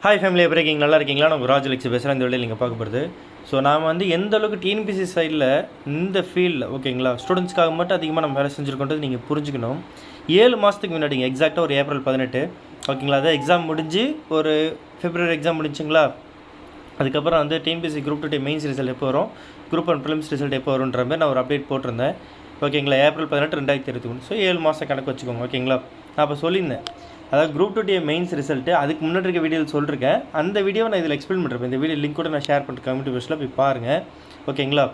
Hi family எப்படி இருக்கீங்க? நல்லா இருக்கீங்களா? நான் ராஜலக்ஷ்மி பேசுகிறேன். இந்த வீடியோ நீங்கள் பார்க்க போகிறது. ஸோ நாம் வந்து எந்த அளவுக்கு டிஎன்பிசி சைடில் இந்த ஃபீல்டில் ஓகேங்களா ஸ்டூடெண்ட்ஸ்க்காக மட்டும் அதிகமாக நம்ம வேலை செஞ்சுருக்கோன்றது நீங்கள் புரிஞ்சுக்கணும். 7 மாதத்துக்கு முன்னாடிங்க எக்ஸாக்டாக ஒரு ஏப்ரல் 18 ஓகேங்களா, அதான் எக்ஸாம் முடிஞ்சு ஒரு பிப்ரவரி எக்ஸாம் முடிஞ்சுங்களா. அதுக்கப்புறம் வந்து டிஎன்பிசி குரூப் 2 மெயின்ஸ் ரிசல்ட் எப்போ வரும், குரூப் 1 ப்ரிலிம்ஸ் ரிசல்ட் எப்போ வரும்ன்ற மாதிரி நான் ஒரு அப்டேட் போட்டிருந்தேன் ஓகேங்களா. ஏப்ரல் 18 2023. ஸோ 7 மாதம் கணக்கு வச்சுக்கோங்க ஓகேங்களா. நான் அப்போ சொல்லியிருந்தேன், அதாவது குரூப் 2 மெயின்ஸ் ரிசல்ட்டு அதுக்கு முன்னாடி இருக்க வீடியோவில் சொல்லியிருக்கேன். அந்த வீடியோவை நான் இதில் எக்ஸ்பிளைன் பண்ணுறேன். இந்த வீடியோ லிங்க் கூட நான் ஷேர் பண்ணுறேன் கம்யூனிட்டி போஸ்ட்டில் போய் பாருங்கள் ஓகேங்களா.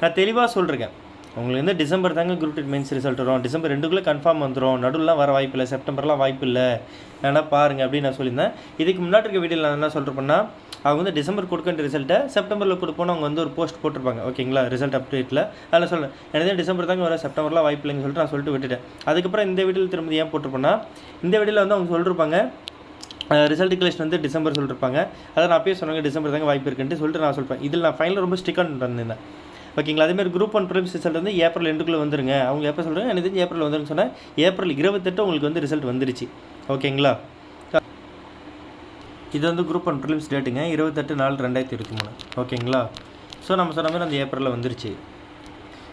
நான் தெளிவாக சொல்லியிருக்கேன், உங்களுக்கு வந்து டிசம்பர் தாங்க குரூப் 2 மெயின்ஸ் ரிசல்ட் வரும். டிசம்பர் 2க்குள்ளே கன்ஃபார்ம் வந்துடும், நடுவுலாம் வர வாய்ப்பு இல்லை, செப்டம்பர்லாம் வாய்ப்பு இல்லை, வேணால் பாருங்கள் அப்படின்னு நான் சொல்லியிருந்தேன். இதுக்கு முன்னாடி இருக்க வீடியோவில் நான் என்ன சொல்கிறேன்னா, அவங்க வந்து டிசம்பர் கொடுக்க வேண்டிய ரிசல்ட்டை செப்டம்பரில் கொடுப்போன்னு அவங்க வந்து ஒரு போஸ்ட் போட்டிருப்பாங்க ஓகேங்களா, ரிசல்ட் அப்டேட்டில். அதில் சொல்கிறேன் எனக்கு டிசம்பர் தாங்க வர, செப்டம்பர்லாம் வாய்ப்பு இல்லைன்னு சொல்லிட்டு நான் சொல்லிட்டு விட்டுட்டேன். அதுக்கப்புறம் இந்த வீடியோவில் திரும்ப ஏன் போட்டிருப்பேன்னா, இந்த வீடியோவில் வந்து அவங்க சொல்லியிருப்பாங்க ரிசல்ட் டிக்ளேஷன் வந்து டிசம்பர் சொல்லியிருப்பாங்க. அதை நான் அப்பயே சொன்னாங்க டிசம்பர் தாங்க வாய்ப்பு இருக்குன்ட்டு சொல்லிட்டு நான் சொல்லிப்பேன். இதில் நான் ஃபைனல் ரொம்ப ஸ்ட்ரிக்டாக பண்ணியிருந்தேன் ஓகேங்களா. அதேமாதிரி குரூப் 1 ப்ரிலிம்ஸ் ரிசல்ட் வந்து ஏப்ரல் 2க்குள்ளே வந்துருங்க. அவங்க எப்போ சொல்கிறாங்க எனக்கு தெரிஞ்சு ஏப்ரல் வந்துருன்னு சொன்னேன். ஏப்ரல் 28 உங்களுக்கு வந்து ரிசல்ட் வந்துருச்சு ஓகேங்களா. இது வந்து குரூப் 1 ப்ரிலிம்ஸ் டேட்டுங்க 28/4/2023 ஓகேங்களா. ஸோ நம்ம சொன்ன மாதிரி அந்த ஏப்ரலில் வந்துருச்சு.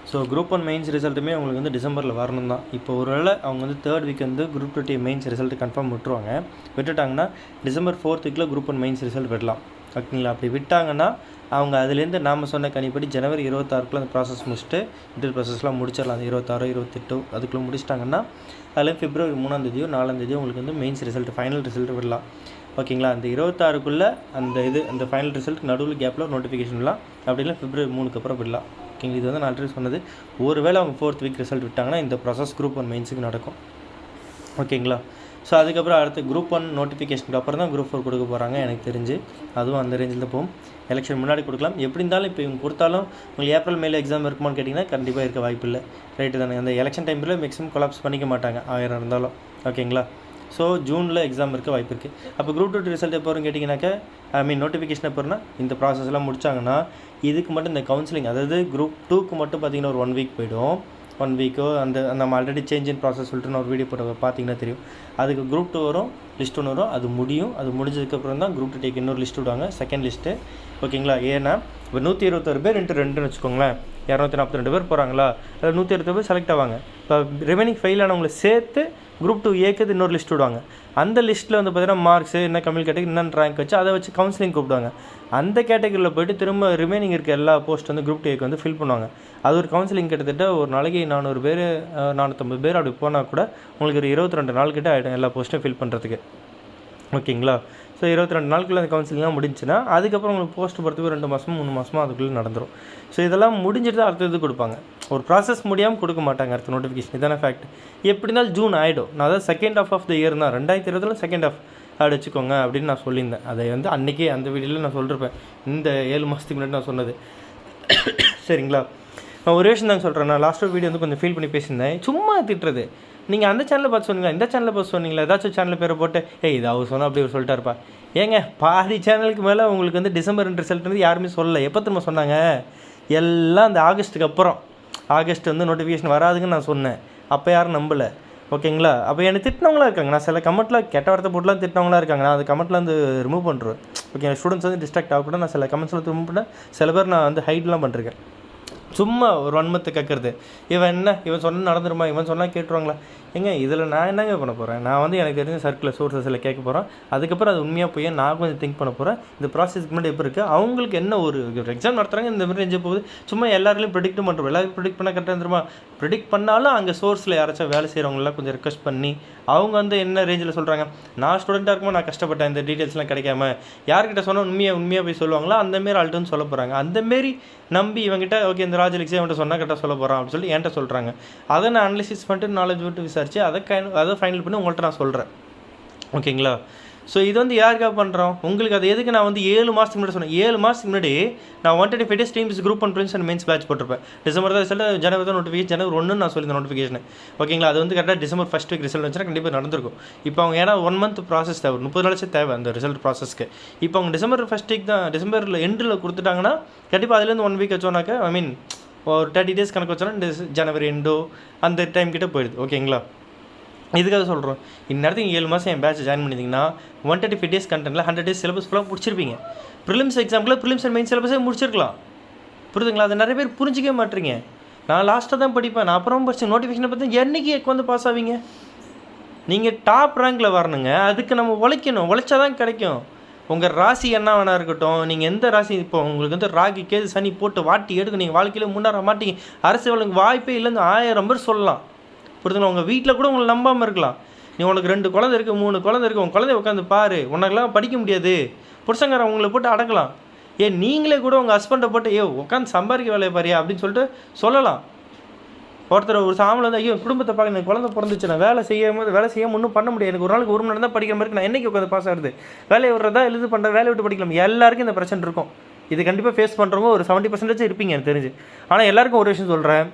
ஸோ குரூப் 1 மெயின்ஸ் ரிசல்ட்டுமே உங்களுக்கு வந்து டிசம்பரில் வரணும் தான். இப்போ ஒரு வேளை அவங்க வந்து 3rd வீக் வந்து குரூப் 2 மெயின்ஸ் ரிசல்ட் கன்ஃபார்ம் விட்டுருவாங்க. விட்டுட்டாங்கன்னா டிசம்பர் 4th வீக்கில் குரூப் 1 மெயின்ஸ் ரிசல்ட் விடலாம் ஓகேங்களா. அப்படி விட்டாங்கன்னா அவங்க அதுலேருந்து நாம் சொன்ன கணிப்படி ஜனவரி 26க்குள்ள அந்த ப்ராசஸ் முடிச்சுட்டு இன்டர் ப்ராசஸ்லாம் முடிச்சிடலாம். அந்த 26 28 அதுக்குள்ளே முடிச்சிட்டாங்கன்னா அதில் பிப்ரவரி 3ஆம் 4ஆம் உங்களுக்கு வந்து மெயின்ஸ் ரிசல்ட் ஃபைனல் ரிசல்ட் விடலாம் ஓகேங்களா. அந்த 26க்குள்ளே அந்த ஃபைனல் ரிசல்ட் நடுவில் கேப்பில் நோட்டிஃபிகேஷன் விடலாம், அப்படி இல்லை பிப்ரவரி 3க்கு அப்புறம் விடலாம் ஓகேங்களா. இது வந்து நான் ஆல்ரெடி சொன்னது. ஒருவேளை அவங்க 4th வீக் ரிசல்ட் விட்டாங்கன்னா இந்த ப்ராசஸ் குரூப் 1 மெயின்ஸுக்கு நடக்கும் ஓகேங்களா. ஸோ அதுக்கப்புறம் அடுத்து குரூப் 1 நோட்டிஃபிகேஷனுக்கு அப்புறம் தான் குரூப் 4 கொடுக்க போகிறாங்க எனக்கு தெரிஞ்சு. அதுவும் அந்த ரேஞ்சில் தான் போகும். எலெக்ஷன் முன்னாடி கொடுக்கலாம். எப்படி இருந்தாலும் இப்போ இவங்க கொடுத்தாலும் உங்களுக்கு ஏப்ரல் மேலே எக்ஸாம் இருக்குமான்னு கேட்டிங்கன்னா கண்டிப்பாக இருக்க வாய்ப்பு இல்லை. ரைட்டு தானே. அந்த எலெக்ஷன் டைமில் மேக்ஸிமம் கொலாப்ஸ் பண்ணிக்க மாட்டாங்க 1000 இருந்தாலும் ஓகேங்களா. ஸோ ஜூனில் எக்ஸாம் இருக்க வாய்ப்பு இருக்குது. அப்போ குரூப் 2 ரிசல்ட் எப்போ வரும்னு கேட்டிங்கனாக்கா நோட்டிஃபிகேஷன் எப்போ வரும்னா இந்த ப்ராசஸ்லாம் முடிச்சாங்கன்னா இதுக்கு மட்டும் இந்த கவுன்சிலிங், அதாவது குரூப் 2க்கு மட்டும் பார்த்திங்கன்னா ஒரு 1 வீக் போய்டும். 1 வீக்கோ அந்த நம்ம ஆல்ரெடி சேஞ்ச் இன் ப்ராசஸ் சொல்லிட்டு நான் ஒரு வீடியோ போட்டு பார்த்தீங்கன்னா தெரியும். அதுக்கு குரூப் 2 வரும், லிஸ்ட் 1 வரும், அது முடியும். அது முடிஞ்சதுக்கப்புறம் தான் குரூப் 2 இன்னொரு லிஸ்ட் விடுவாங்க, செகண்ட் லிஸ்ட்டு ஓகேங்களா. ஏன்னா இப்போ 126 பேர் இன்ட்டு 2ன்னு வச்சுக்கோங்களேன், 242 பேர் போகிறாங்களா, அதில் 126 பேர் செலக்ட் ஆவாங்க. இப்போ ரிமைனிங் ஃபெயில் ஆனவங்களை சேர்த்து குரூப் 2 ஏற்குது இன்னொரு லிஸ்ட் விடுவாங்க. அந்த லிஸ்ட்டில் வந்து பார்த்தீங்கன்னா மார்க்ஸு என்ன கம்மியில் கேட்டகரி என்னென்ன ரேங்க் வச்சு அதை வச்சு கவுன்சிலிங் கூப்பிடுவாங்க. அந்த கேட்டகரியில் போய்ட்டு திரும்ப ரிமைனிங் இருக்க எல்லா போஸ்ட் வந்து குரூப் 2 வந்து ஃபில் பண்ணுவாங்க. அது ஒரு கவுன்சிலிங் கிட்டத்தட்ட ஒரு நாளைக்கு 400 பேர் 450 பேர் அப்படி போனால் கூட உங்களுக்கு ஒரு 22 நாள் கிட்ட ஆகிடும் எல்லா போஸ்ட்டும் ஃபில் பண்ணுறதுக்கு ஓகேங்களா. ஸோ 22 நாளுக்குள்ளே அந்த கவுன்சிலிங்லாம் முடிஞ்சுன்னா அதுக்கப்புறம் உங்களுக்கு போஸ்ட் போகிறதுக்கு 2 மாதமோ 3 மாதமோ அதுக்குள்ளே நடந்துடும். ஸோ இதெல்லாம் முடிஞ்சிட்டு தான் அடுத்த இது கொடுப்பாங்க. ஒரு ப்ராசஸ் முடியாமல் கொடுக்க மாட்டாங்க அடுத்த நோட்டிஃபிகேஷன். இதான ஃபேக்ட். எப்படி இருந்தாலும் ஜூன் ஆகிடும். நான் அதாவது second half of the year தான் 2020 செகண்ட் ஹாஃப் அப்படி வச்சுக்கோங்க அப்படின்னு நான் சொல்லியிருந்தேன். அதை வந்து அன்றைக்கே அந்த வீடியோவில் நான் சொல்லியிருப்பேன், இந்த 7 மாதத்துக்கு முன்னாடி நான் சொன்னது சரிங்களா. நான் ஒரே விஷயம் தான் சொல்கிறேன். நான் லாஸ்ட் வீடியோ வந்து கொஞ்சம் ஃபீல் பண்ணி பேசியிருந்தேன். சும்மா திட்டுறது, நீங்கள் அந்த சேனலில் பார்த்து சொன்னீங்களா, இந்த சேனலில் பார்த்து சொன்னீங்களா, ஏதாச்சும் சேனலில் பேரை போட்டு இது அவர் சொன்னால் அப்படி ஒரு சொல்லிட்டாருப்பா. ஏங்க பாதி சேனலுக்கு மேலே உங்களுக்கு வந்து டிசம்பர் ரிசல்ட் வந்து யாருமே சொல்லலை. எப்போ திரும்ப சொன்னாங்க, எல்லாம் அந்த ஆகஸ்ட்டுக்கு அப்புறம். ஆகஸ்ட் வந்து நோட்டிஃபிகேஷன் வராதுன்னு நான் சொன்னேன். அப்போ யாரும் நம்பலை ஓகேங்களா. அப்போ என்னை திட்டினவங்களா இருக்காங்க. நான் சில கமெண்ட்டில் கெட்ட வார்த்தை போட்டுலாம் திட்டினவங்களா இருக்காங்க. நான் அந்த கமெண்ட்டில் வந்து ரிமூவ் பண்ணுறேன் ஓகே. ஸ்டூடெண்ட்ஸ் வந்து டிஸ்ட்ராக்ட் ஆகக்கூட நான் சில கமெண்ட்ஸில் ரிமூவ் பண்ணேன். சில பேர் நான் வந்து ஹைட்லாம் பண்ணிருக்கேன். சும்மா ஒரு வன்மத்தை கேட்குறது, இவன் சொன்னால் நடந்துருமா, இவன் சொன்னால் கேட்டுருவாங்களா. ஏங்க இதில் நான் என்னங்க பண்ண போகிறேன். நான் வந்து எனக்கு தெரிஞ்ச சர்க்கிள் சோர்ஸஸில் கேட்க போகிறேன். அதுக்கப்புறம் அது உண்மையாக போய் நான் கொஞ்சம் திங்க் பண்ண போகிறேன். இந்த ப்ராசஸ்க்கு முன்னாடி எப்போ இருக்குது, அவங்களுக்கு என்ன ஒரு எக்ஸாம் நடத்துகிறாங்க, இந்த மாதிரி நெஞ்சு போகுது. சும்மா எல்லாருலையும் ப்ரெடிக்ட் பண்ணுறோம். எல்லாரும் ப்ரெடிக்ட் பண்ணால் கரெக்டாக இருந்துருமா. ப்ரெடிக்ட் பண்ணாலும் அங்கே சோர்ஸில் யாராச்சும் வேலை செய்கிறவங்களாம் கொஞ்சம் ரெக்வஸ்ட் பண்ணி அவங்க வந்து என்ன ரேஞ்சில் சொல்கிறாங்க. நான் ஸ்டூடெண்ட்டாக இருக்கும்போது நான் கஷ்டப்பட்டேன், இந்த டீட்டெயில்ஸ்லாம் கிடைக்காம யார்கிட்ட சொன்னால் உண்மையாக போய் சொல்லுவாங்களா, அந்தமாரி ஆள்ட்டுன்னு சொல்ல போகிறாங்க. அந்தமாரி நம்பி இவங்ககிட்ட ஓகே இந்த ராஜலக்ஷ்மி அவன்கிட்ட சொன்னால் கரெக்டாக சொல்ல போகிறான் அப்படின்னு சொல்லி என்கிட்ட சொல்கிறாங்க. அதை நான் அனலிசிஸ் பண்ணிட்டு நாலேஜ் விட்டு விசாரித்து அதை ஃபைனல் பண்ணி உங்கள்கிட்ட நான் சொல்கிறேன் ஓகேங்களா. ஸோ இது வந்து யாருக்காக பண்ணுறோம், உங்களுக்கு அது எதுக்கு. நான் வந்து 7 மாதத்துக்கு முன்னாடி சொன்னேன். 7 மாதத்துக்கு முன்னாடி நான் 125 days teams group 1 prelims and mains batch போட்டிருப்பேன். டிசம்பர் தான் ரிசல்ட், ஜனவரி தான் நோட்டிஃபிகேஷன், ஜனவரி 1 நான் சொல்லி நோட்டிஃபிகேஷன் ஓகேங்களா. அது வந்து கரெக்டாக டிசம்பர் 1st வீக் ரிசல்ட் வந்துச்சுன்னா கண்டிப்பாக நடந்திருக்கும். இப்போ அவங்க ஏன்னா 1 மந்த் ப்ராசஸ் தேவை, 30 நாள் தேவை அந்த ரிசல்ட் ப்ராசஸ்க்கு. இப்போ அவங்க டிசம்பர் 1st வீக் தான் டிசம்பரில் எண்டில் கொடுத்துட்டாங்கன்னா கண்டிப்பாக அதுலேருந்து 1 வீக் வச்சோன்னாக்க ஒரு 30 days கணக்கு வச்சோன்னா ஜனவரி எண்டோ அந்த டைம் கிட்டே போயிடுது ஓகேங்களா. இதுக்காக சொல்கிறோம். இந்நேரத்துக்கு 7 மாதம் என் பேட்ச் ஜாயின் பண்ணியிருந்தீங்கன்னா 135 days கண்டென்ட்டில் 100 days சிலபஸ் ஃபுல்லாக முடிச்சிருப்பீங்க. Prelims example prelims and main சிலபஸே முடிச்சிருக்கலாம். புரியுதுங்களா? அதை நிறைய பேர் புரிஞ்சிக்கவே மாட்டீங்க. நான் லாஸ்ட்டாக தான் படிப்பேன், நான் அப்புறம் படிச்சு நோட்டிஃபிகேஷனை பற்றி என்றைக்கு வந்து பாஸ் ஆவீங்க? நீங்கள் டாப் ரேங்கில் வரணுங்க. அதுக்கு நம்ம உழைக்கணும், உழைச்சா தான் கிடைக்கும். உங்கள் ராசி என்ன வேணா இருக்கட்டும், நீங்கள் எந்த ராசி, இப்போ உங்களுக்கு வந்து ராகி கேது சனி போட்டு வாட்டி எடுக்க நீங்கள் வாழ்க்கையில் முன்னேற மாட்டீங்க. அரசு வேலைக்கு வாய்ப்பே இல்லைன்னு 1000 பேர் சொல்லலாம். புரியுதுங்களா? உங்கள் வீட்டில் கூட உங்களை நம்பாமல் இருக்கலாம். நீ உனக்கு 2 குழந்தை இருக்குது, 3 குழந்தை இருக்குது, உங்கள் குழந்தைய உட்காந்து பாரு, உனக்கெல்லாம் படிக்க முடியாது, புருஷங்கார உங்களை போட்டு அடக்கலாம். ஏன் நீங்களே கூட உங்கள் ஹஸ்பண்டை போட்டு உட்காந்து சம்பாதிக்க வேலையை பாரியா அப்படின்னு சொல்லிட்டு சொல்லலாம். ஒருத்தர் ஒரு சாமில் வந்து ஐயோ குடும்பத்தை பார்க்க எனக்கு குழந்தை பிறந்துச்சு, நான் வேலை செய்யாமல் ஒன்றும் பண்ண முடியாது, எனக்கு ஒரு நாளைக்கு 1 மணி நேரம் தான் படிக்கிற மாதிரி நான் என்றைக்கு உட்காந்து பாஸ் ஆகுது, வேலையை விடுறதா எழுது பண்ணுற வேலையை விட்டு படிக்கலாம். எல்லாருக்கும் இந்த பிரச்சனை இருக்கும். இது கண்டிப்பாக ஃபேஸ் பண்ணுறவங்க ஒரு 70% இருப்பீங்க எனக்கு தெரிஞ்சு. ஆனால் எல்லாருக்கும் ஒரு விஷயம் சொல்கிறேன்,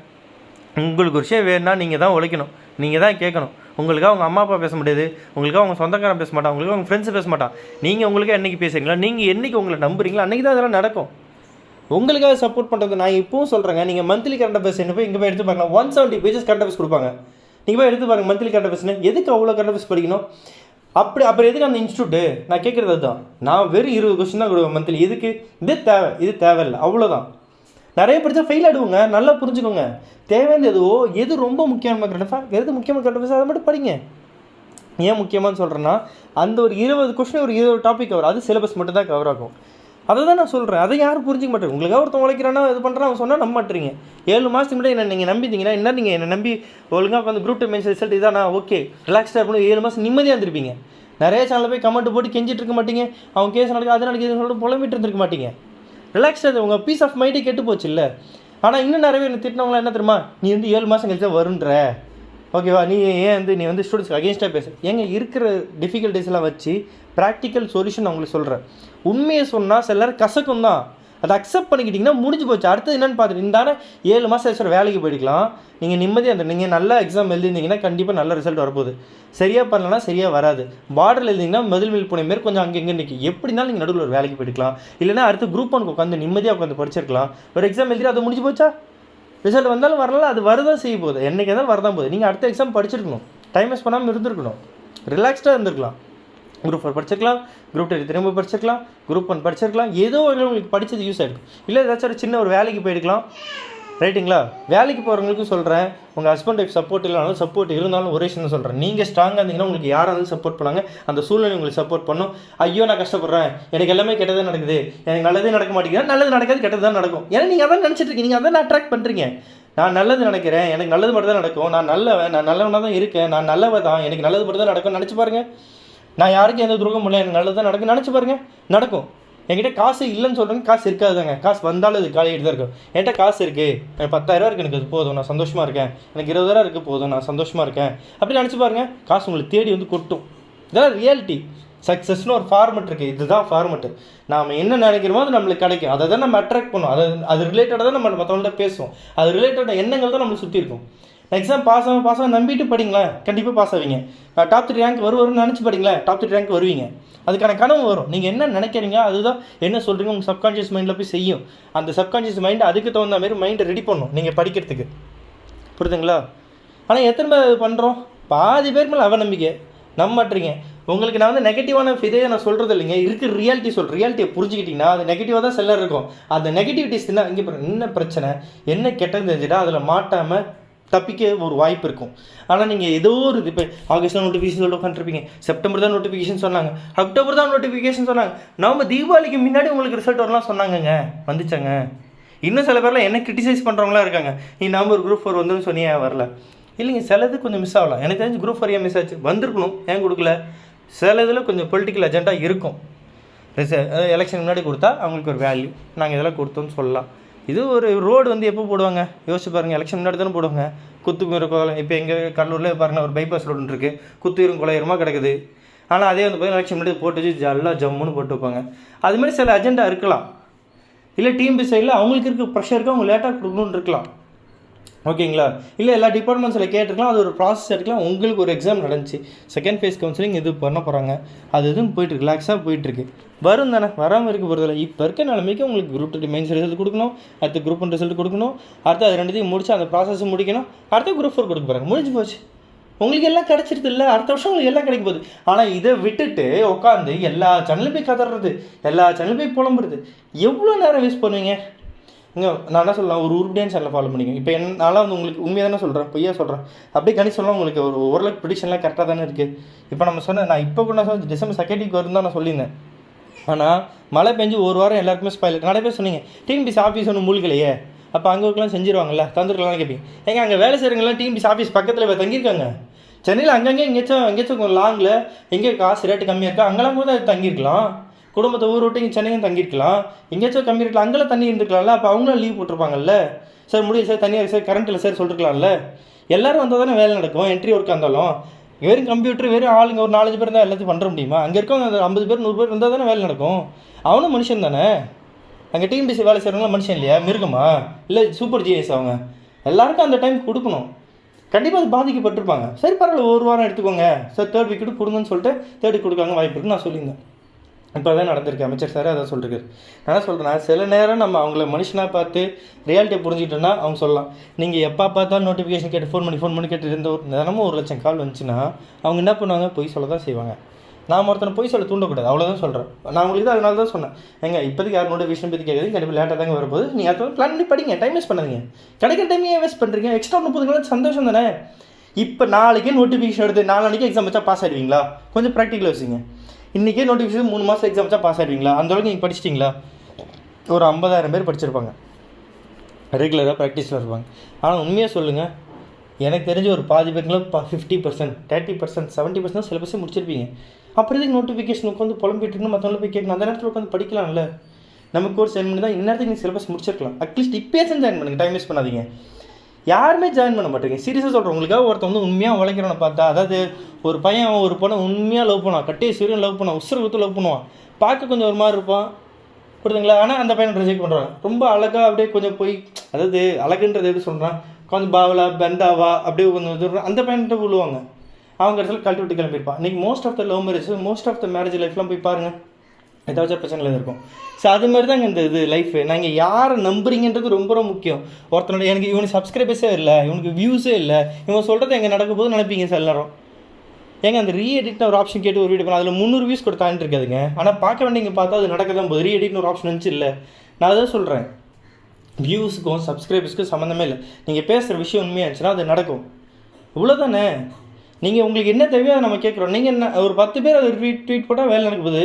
உங்களுக்கு ஒரு விஷயம் வேணும்னா நீங்கள் தான் உழைக்கணும், நீங்கள் தான் கேட்கணும். உங்களுக்காக அவங்க அம்மா அப்பா பேச முடியாது, உங்களுக்காக அவங்க சொந்தக்காரன் பேச மாட்டான், உங்களுக்கு அவங்க ஃப்ரெண்ட்ஸு பேச மாட்டான். நீங்கள் உங்களுக்கு என்றைக்கு பேசுகிறீங்களா, நீங்கள் என்றைக்கு உங்களை நம்புறீங்களா அன்றைக்கி தான் அதெல்லாம் நடக்கும். உங்களுக்காக சப்போர்ட் பண்ணுறது நான் இப்போவும் சொல்கிறேங்க. நீங்கள் மந்த்லி கரண்ட் அஃபேர்ஸ் என்ன போய் இங்கே போய் எடுத்து பார்க்கலாம். 170 pages கரண்ட் அஃபேர்ஸ் கொடுப்பாங்க. நீங்கள் போய் எடுத்து பாருங்கள் மந்த்லி கரண்ட் அஃபேர்ஸ்னு. எதுக்கு அவ்வளோ கரண்ட் அஃபேர்ஸ் படிக்கணும்? அப்புறம் எதுக்கு அந்த இன்ஸ்டியூட்டு? நான் கேட்குறது அதுதான். நான் வெறும் 20 கொஸ்டின் தான் கொடுவேன் மந்த்லி. எதுக்கு? இது தேவையில்லை, அவ்வளோதான். நிறைய படித்தா ஃபெயில் ஆகிடுவோங்க. நல்லா புரிஞ்சுக்கோங்க. தேவையானது எது ரொம்ப முக்கியமான கரண்ட் எது முக்கியமான கரண்ட் அஃபேர்ஸ் அதை மட்டும் படிங்க. ஏன் முக்கியமானு சொல்கிறேன்னா, அந்த ஒரு 20 கொஸ்டின் ஒரு 20 டாபிக் கவர், அது சிலபஸ் மட்டும் தான் கவர் ஆகும். அதை தான் நான் சொல்கிறேன். அதை யாரும் புரிஞ்சிக்க மாட்டேன். உங்களுக்காக ஒருத்தன் உழைக்கிறானா இது பண்ணுறான் அவன் சொன்னால் நம்ப மாட்டீங்க. 7 மாதத்துக்கு முன்னாடி என்ன நீங்கள் நம்பிட்டீங்கன்னா என்ன, நீங்கள் என்னை நம்பி ஒழுங்காக உட்காந்து குரூப் 2 மெயின்ஸ் ரிசல்ட் இதானா ஓகே ரிலாக்ஸ்டாக இருக்கணும், 7 மாதம் நிம்மதியாக இருந்திருப்பீங்க. நிறைய சேனலில் போய் கமெண்ட் போட்டு கெஞ்சிட்டு இருக்க மாட்டீங்க. அவங்க கேஸ் நடக்குது அது நடக்குது சொல்லிட்டு புலம்பிட்டு இருந்திருக்க மாட்டீங்க. ரிலாக்ஸ்டாக உங்கள் பீஸ் ஆஃப் மைண்டே கெட்டு போச்சு இல்லை. ஆனால் இன்னும் நிறைய பேர் திட்டினவங்களாம் என்ன தெரியுமா, நீ வந்து 7 மாதம் கழிச்சா வருன்ற, ஓகேவா, நீ வந்து ஸ்டூடெண்ட்ஸ்க்கு அகேன்ஸ்டாக பேச. ஏங்க இருக்கிற டிஃபிகல்ட்டிஸ் எல்லாம் வச்சு ப்ராக்டிக்கல் சொல்யூஷன் அவங்களுக்கு சொல்கிறேன். உண்மையை சொன்னால் சில நேரம் கசக்கும் தான், அதை அக்செப்ட் பண்ணிக்கிட்டிங்கன்னா முடிஞ்சு போச்சு. அடுத்தது என்னென்னு பார்த்துட்டு இந்த 7 மாதம் கழிச்சு வேலைக்கு போயிடலாம். நீங்கள் நிம்மதியாக நீங்கள் நல்ல எக்ஸாம் எழுதிருந்தீங்கன்னா கண்டிப்பாக நல்ல ரிசல்ட் வரப்போகுது. சரியாக பண்ணலன்னா சரியாக வராது. பார்டரில் எழுதிங்கன்னா முதல் போன மாரி கொஞ்சம் அங்கே இங்கே நிற்கி எப்படி இருந்தாலும் நீங்கள் நடுவில் ஒரு வேலைக்கு போயிடலாம். இல்லைனா அடுத்து குரூப் 1 உட்காந்து நிம்மதியாக உட்காந்து படிச்சிருக்கலாம். ஒரு எக்ஸாம் எழுதிட்டு அது முடிஞ்சு போச்சா, ரிசல்ட் வந்தாலும் வரலாம், அது வரதான் செய்ய போகுது, என்றைக்கு இருந்தாலும் வரதான் போகுது. நீங்கள் அடுத்த எக்ஸாம் படிச்சிருக்கணும், டைம் வேஸ்ட் பண்ணாமல் இருந்திருக்கணும், ரிலாக்ஸ்டாக இருந்திருக்கலாம். குரூப் 4 படிச்சிருக்கலாம், குரூப் 2 திரும்ப படிச்சிருக்கலாம், குரூப் 1 படிச்சிருக்கலாம். ஏதோ ஒரு உங்களுக்கு படித்தது யூஸ் ஆகிடும். இல்லை ஏதாச்சும் ஒரு சின்ன ஒரு வேலைக்கு போயிருக்கலாம். ரைட்டுங்களா? வேலைக்கு போகிறவங்களுக்கும் சொல்கிறேன், உங்கள் ஹஸ்பண்ட் ஒய்ஃப் சப்போர்ட் இல்லைனாலும் சப்போர்ட் இருந்தாலும் ஒரே விஷயம் சொல்கிறேன், நீங்கள் ஸ்ட்ராங்காக இருந்தீங்கன்னா உங்களுக்கு யாராக இருந்தாலும் சப்போர்ட் பண்ணாங்க. அந்த சூழ்நிலை உங்களுக்கு சப்போர்ட் பண்ணும். ஐயோ நான் கஷ்டப்படுறேன், எனக்கு எல்லாமே கெட்டதாக நடக்குது, எனக்கு நல்லதே நடக்க மாட்டேங்குது, நல்லது நடக்காது கெட்டது தான் நடக்கும். ஏன்னா நீங்கள் அதான் நினச்சிட்டு இருக்கீங்க, நீங்கள் அதான் அட்ராக்ட் பண்ணுறீங்க. நான் நல்லது நினைக்கிறேன், எனக்கு நல்லது மட்டும் தான் நடக்கும், நான் நல்லவனாக தான் இருக்கேன், நான் நல்லவ தான், எனக்கு நல்லது மட்டும் தான் நடக்கும் நினச்சி பாருங்கள். நான் யாருக்கும் எந்த துரோகம் இல்லை, எனக்கு நல்லது தான் நடக்கும் நினச்சி பாருங்கள், நடக்கும். என்கிட்ட காசு இல்லைன்னு சொல்கிறேங்க, காசு இருக்காதுங்க. காசு வந்தாலும் அது காலிகிட்டு தான் இருக்கும். என்கிட்ட காசு இருக்குது, எனக்கு 10,000 இருக்குது, எனக்கு அது போதும், நான் சந்தோஷமாக இருக்கேன். எனக்கு 20,000 இருக்குது, போதும், நான் சந்தோஷமாக இருக்கேன். அப்படி நினச்சி பாருங்கள், காசு உங்களுக்கு தேடி வந்து கொட்டும். இதெல்லாம் ரியாலிட்டி. சக்ஸஸ்னு ஒரு ஃபார்மெட் இருக்குது, இதுதான் ஃபார்மெட்டு. நாம் என்ன நினைக்கிறோமோ அது நம்மளுக்கு கிடைக்கும். அதை தான் நம்ம அட்ராக்ட் பண்ணுவோம். அது ரிலேட்டடாக தான் நம்ம மற்றவங்கள்ட்ட பேசுவோம். அது ரிலேட்டடாக எண்ணங்கள் தான் நம்மளுக்கு சுற்றி இருக்கும். எக்ஸாம் பாஸ் ஆகும் நம்பிட்டு படிங்களேன், கண்டிப்பாக பாஸ் ஆவீங்க. டாப் 3 ரேங்க் வரும்னு நினச்சி படிங்களேன், டாப் 3 ரேங்க் வருவீங்க. அதுக்கான கனவு வரும். நீங்கள் என்ன நினைக்கிறீங்க அதுதான் என்ன சொல்கிறீங்க உங்கள் சப்கான்ஷியஸ் மைண்டில் போய் செய்யும். அந்த சப்கான்ஷியஸ் மைண்டு அதுக்கு தகுந்த மாதிரி மைண்டை ரெடி பண்ணும் நீங்கள் படிக்கிறதுக்கு. புரியுதுங்களா? ஆனால் எத்தனை பேர் பண்ணுறோம்? பாதி பேர் மேலே அவநம்பிக்கை, நம்ப மாட்டீங்க. உங்களுக்கு நான் வந்து நெகட்டிவான இதே நான் சொல்கிறது இல்லைங்க, இருக்கிற ரியாலிட்டி ரியாலிட்டியை புரிஞ்சுக்கிட்டிங்கன்னா அது நெகட்டிவாக தான் செல்லர் இருக்கும். அந்த நெகட்டிவிட்டிஸ் தான் இங்கே என்ன பிரச்சனை என்ன கெட்டது தெரிஞ்சுட்டா அதில் மாட்டாமல் தப்பிக்க ஒரு வாய்ப்பு இருக்கும். ஆனால் நீங்கள் ஏதோ ஒரு இப்போ ஆகஸ்ட்டில் நோட்டிஃபிகேஷன் சொல்லிட்டு உட்காந்துருப்பீங்க, செப்டம்பர் தான் நோட்டிஃபிகேஷன் சொன்னாங்க, அக்டோபர் தான் நோட்டிஃபிகேஷன் சொன்னாங்க, நம்ம தீபாவளிக்கு முன்னாடி உங்களுக்கு ரிசல்ட் வரலாம் சொன்னாங்கங்க, வந்துச்சாங்க. இன்னும் சில பேர்லாம் என்ன கிரிட்டிசைஸ் பண்ணுறவங்களாம் இருக்காங்க, நீ நம்பர் குரூப் 4 வந்துன்னு சொன்னியே வரல. இல்லைங்க, சிலது கொஞ்சம் மிஸ் ஆகலாம். எனக்கு தெரிஞ்சு குரூப் 4 மிஸ் ஆச்சு, வந்திருக்கணும், ஏன் கொடுக்கல. சில இதில் கொஞ்சம் பொலிட்டிக்கல் அஜெண்டா இருக்கும். எலெக்ஷன் முன்னாடி கொடுத்தா அவங்களுக்கு ஒரு வேல்யூ, நாங்கள் இதெல்லாம் கொடுத்தோன்னு சொல்லலாம். இது ஒரு ரோடு வந்து எப்போ போடுவாங்க யோசிச்சு பாருங்கள், எலெக்ஷன் முன்னாடி தானே போடுவாங்க. குத்துயிரும் கொலை, இப்போ எங்கள் கடலூரில் பாருங்கள் ஒரு பைபாஸ் ரோடு இருக்குது, குத்துயிரும் கொலையுரமாக கிடக்குது. ஆனால் அதே வந்து பார்த்தீங்கன்னா எலெக்ஷன் முன்னாடி போட்டு வச்சு ஜல்லாம் ஜம்முன்னு போட்டு வைப்பாங்க. அதுமாதிரி சில அஜெண்டா இருக்கலாம். இல்லை டீம் சைடில் அவங்களுக்கு இருக்க ப்ரெஷருக்கு அவங்க லேட்டாக கொடுக்கணுன்னு இருக்கலாம். ஓகேங்களா? இல்லை எல்லா டிபார்ட்மெண்ட்ஸில் கேட்டிருக்கலாம், அது ஒரு ப்ராசஸ் எடுக்கலாம். உங்களுக்கு ஒரு எக்ஸாம் நடந்துச்சு, செகண்ட் ஃபேஸ் கவுன்சிலிங் இது பண்ண போகிறாங்க, அது எதுவும் போயிட்டு ரிலாக்ஸாக போயிட்டுருக்கு. வரும் தானே, வராமல் இருக்க போகிறதில்ல. இப்போ இருக்க நிலைமைக்கு உங்களுக்கு குரூப் 2 மெயின்ஸ் ரிசல்ட் கொடுக்கணும், அடுத்து குரூப் 1 ரிசல்ட் கொடுக்கணும், அடுத்து அது ரெண்டுத்தையும் முடிச்சு அந்த ப்ராசஸ் முடிக்கணும், அடுத்து குரூப் 4 கொடுக்க போகிறாங்க, முடிஞ்சு போச்சு. உங்களுக்கு எல்லாம் கிடச்சிருது இல்லை, அடுத்த வருஷம் உங்களுக்கு எல்லாம் கிடைக்க போகுது. ஆனால் இதை விட்டுட்டு உட்காந்து எல்லா சேனலும் போய் கதறது, எல்லா சேனலும் போய் புலம்புறது, எவ்வளோ நேரம் வேஸ்ட் பண்ணுவீங்க? இங்கே நான் என்ன சொல்லலாம், ஒரு உருப்படியான சேனலை ஃபாலோ பண்ணிக்கோங்க. இப்போ என்னால் வந்து உங்களுக்கு உண்மையாக தானே சொல்கிறேன், பொய்யா சொல்கிறேன், அப்படியே கணிச்சு சொல்லலாம். உங்களுக்கு ஒரு ஓரளவுக்கு ப்ரிடிக்ஷன்லாம் கரெக்டாக தானே இருக்குது. இப்போ நம்ம சொன்னேன், நான் இப்போ கூட நான் டிசம்பர் 2 வரும் தான் நான் சொல்லியிருந்தேன். ஆனால் மழை பெஞ்சு ஒரு வாரம் எல்லாருக்குமே ஸ்பாயில். நிறைய பேர் சொன்னீங்க டிஎன்பிசி ஆஃபீஸ் ஒன்று மூழ்கலையே, அப்போ அங்கே இருக்கலாம் செஞ்சிருவாங்கல்ல, தந்துருக்கலாம் கேட்பீங்க. ஏங்க அங்கே வேலை செய்கிறவங்களாம் டிஎன்பிசி ஆஃபீஸ் பக்கத்தில் தங்கியிருக்காங்க. சென்னையில் அங்கங்கே எங்கேயாச்சும் கொஞ்சம் லாங்கில் எங்கே காசு ரேட்டு கம்மியாக இருக்கா அங்கெல்லாம் கூட தங்கியிருக்கலாம். குடும்பத்தை ஊர் விட்டு இங்கே சென்னையும் தங்கியிருக்கலாம், எங்கேயாச்சும் கம்மி இருக்கலாம், அங்கெல்லாம் தண்ணி இருந்துருக்கலாம்ல. அப்போ அவங்களும் லீவ் போட்டிருப்பாங்கல்ல, சார் முடியும் சார் தனியாக சார் கரண்ட் இல்லை சார் சொல்லிருக்கலாம்ல. எல்லோரும் வந்தால் தானே வேலை நடக்கும். என்ட்ரி ஒர்க்காக இருந்தாலும் வெறும் கம்ப்யூட்டர் வெறும் ஆளுங்க ஒரு 4-5 பேர் இருந்தால் எல்லாத்தையும் பண்ணுற முடியுமா? அங்கே இருக்கவங்க அந்த 50 பேர் 100 பேர் இருந்தால் தானே வேலை நடக்கும். அவனும் மனுஷன் தானே. அங்கே டிஎன்பிசி வேலை செய்கிறவங்களாம் மனுஷன் இல்லையா, மிருகமா? இல்லை சூப்பர் ஜிஎஸ் அவங்க. எல்லாருக்கும் அந்த டைம் கொடுக்கணும். கண்டிப்பாக அது பாதிக்கப்பட்டிருப்பாங்க. சரி பரவாயில்ல, ஒரு வாரம் எடுத்துக்கோங்க சார், 3rd வீக்கு கொடுங்கன்னு சொல்லிட்டு 3rd வீக் கொடுக்காங்க வாய்ப்பு இருக்குன்னு நான் சொல்லியிருந்தேன். இப்போ தான் நடந்திருக்கு. அமைச்சர் சார் அதான் சொல்லிருக்காரு. நான் சொல்கிறேன், சில நேரம் நம்ம அவங்கள மனுஷனாக பார்த்து ரியாலிட்டியை புரிஞ்சுக்கிட்டோன்னா அவங்க சொல்லலாம். நீங்கள் எப்போ பார்த்தாலும் நோட்டிஃபிகேஷன் கேட்டு ஃபோன் பண்ணி கேட்டு இருந்த ஒரு தினமும் 1 லட்சம் கால் வந்துச்சுன்னா அவங்க என்ன பண்ணுவாங்க? பொய் சொல்ல தான் செய்வாங்க. நான் ஒருத்தனை பொய் சொல்ல தூண்டக்கூடாது, அவ்வளோதான் சொல்கிறேன். நான் உங்களுக்கு தான் அதனால தான் சொன்னேன், எங்க இப்போதைக்கு யார் நோட்டிஃபிகேஷன் பற்றி கேட்குறது கண்டிப்பாக லேட்டாக தாங்க வரப்போது. நீங்கள் அடுத்த பிளான் பண்ணி படிங்க, டைம் வேஸ்ட் பண்ணாதீங்க. கிடைக்கிற டைம் ஏன் வேஸ்ட் பண்ணுறீங்க? எக்ஸ்ட்ரா 30 நாள் சந்தோஷம் தானே. இப்போ நாளைக்கே நோட்டிஃபிகேஷன் எடுத்து 4 நாளைக்கு எக்ஸாம் வச்சா பாஸ் ஆகிடுவீங்களா? கொஞ்சம் ப்ராக்டிக்கலாக வச்சுங்க. இன்றைக்கே நோட்டிஃபிகேஷன் 3 மாதம் எக்ஸாம் வச்சா பாஸ் ஆகிடுவீங்களா? அந்த அளவுக்கு நீங்கள் படிச்சிட்டிங்களா? ஒரு 50,000 பேர் படிச்சிருப்பாங்க, ரெகுலராக ப்ராக்டிஸில் இருப்பாங்க. ஆனால் உண்மையாக சொல்லுங்கள், எனக்கு தெரிஞ்ச ஒரு பாதி பேருங்களும் 50%, 30%, 70% சிலபஸே முடிச்சிருப்பீங்க. அப்புறம் இதுக்கு நோட்டிஃபிகேஷன் உட்காந்து புலம்பிட்டு இருக்கணும், மற்றவங்களை போய் கேட்கணும். அந்த நேரத்தில் உட்காந்து படிக்கலாம்ல. நம்ம கோர்ஸ் ஜாயின் பண்ணி தான் இந்நேரத்துக்கு நீங்கள் சிலபஸ் முடிச்சிருக்கலாம். அட்லீஸ்ட் இப்போயே ஜாயின் பண்ணுங்கள், டைம் வேஸ்ட் பண்ணாதீங்க. யாருமே ஜாயின் பண்ண மாட்டேங்க. சீரியஸாக சொல்கிறேன், உங்களுக்காக ஒருத்தன் வந்து உண்மையாக உழைக்கிறவனை பார்த்தா, அதாவது ஒரு பையன் ஒரு பொண்ணை உண்மையாக லவ் பண்ணுவான், கட்டே சூரியன் லவ் பண்ணுவான், உசுரை கொடுத்து லவ் பண்ணுவான், பார்க்க கொஞ்சம் ஒரு மாதிரி இருப்பான், புரியுதுங்களா? ஆனால் அந்த பையனை ரிஜெக்ட் பண்ணுறான். ரொம்ப அழகாக அப்படியே கொஞ்சம் போய், அதாவது அழகுன்றது எப்படி சொல்கிறான், கொஞ்சம் பாவலா பெந்தாவா அப்படியே கொஞ்சம் அந்த பையன்கிட்ட விழுவாங்க. அவங்க இடத்துல கழட்டி விட்டு கிளம்பியிருப்பான். இன்றைக்கி most of the love marriage, most of the marriage லைஃப்லாம் போய் பாருங்கள், ஏதாச்சும் பிரச்சனைகள் இருக்கும். ஸோ அது மாதிரி தாங்க இந்த இது லைஃபு. நாங்கள் யாரை நம்புறீங்கன்றது ரொம்ப ரொம்ப முக்கியம். ஒருத்தனோட எனக்கு இவனுக்கு சப்ஸ்கிரைபர்ஸே இல்லை, இவனுக்கு வியூஸே இல்லை, இவன் சொல்கிறது எங்கே நடக்க போது நினைப்பீங்க சார் எல்லாரும். ஏங்க அந்த ரீஎடிட்னு ஒரு ஆப்ஷன் கேட்டு ஒரு வீடியோ பண்ணால் அதில் 300 வியூஸ் கொடுத்தான்னு இருக்காதுங்க. ஆனால் பார்க்க வேண்டியங்க பார்த்தா அது நடக்க தான் போகுது. ரீஎடிட்னு ஒரு ஆப்ஷன் வந்துச்சு இல்லை. நான் அதான் சொல்கிறேன், வியூஸுக்கும் சப்ஸ்கிரைபர்ஸ்க்கும் சம்மந்தமே இல்லை. நீங்கள் பேசுகிற விஷயம் உண்மையாக இருந்துச்சுன்னா அது நடக்கும், இவ்வளோதானே. நீங்கள் உங்களுக்கு என்ன தேவையோ அதை நம்ம கேட்குறோம். நீங்கள் என்ன ஒரு 10 பேர் அது ட்வீட் போட்டால் வேலை நடக்குது.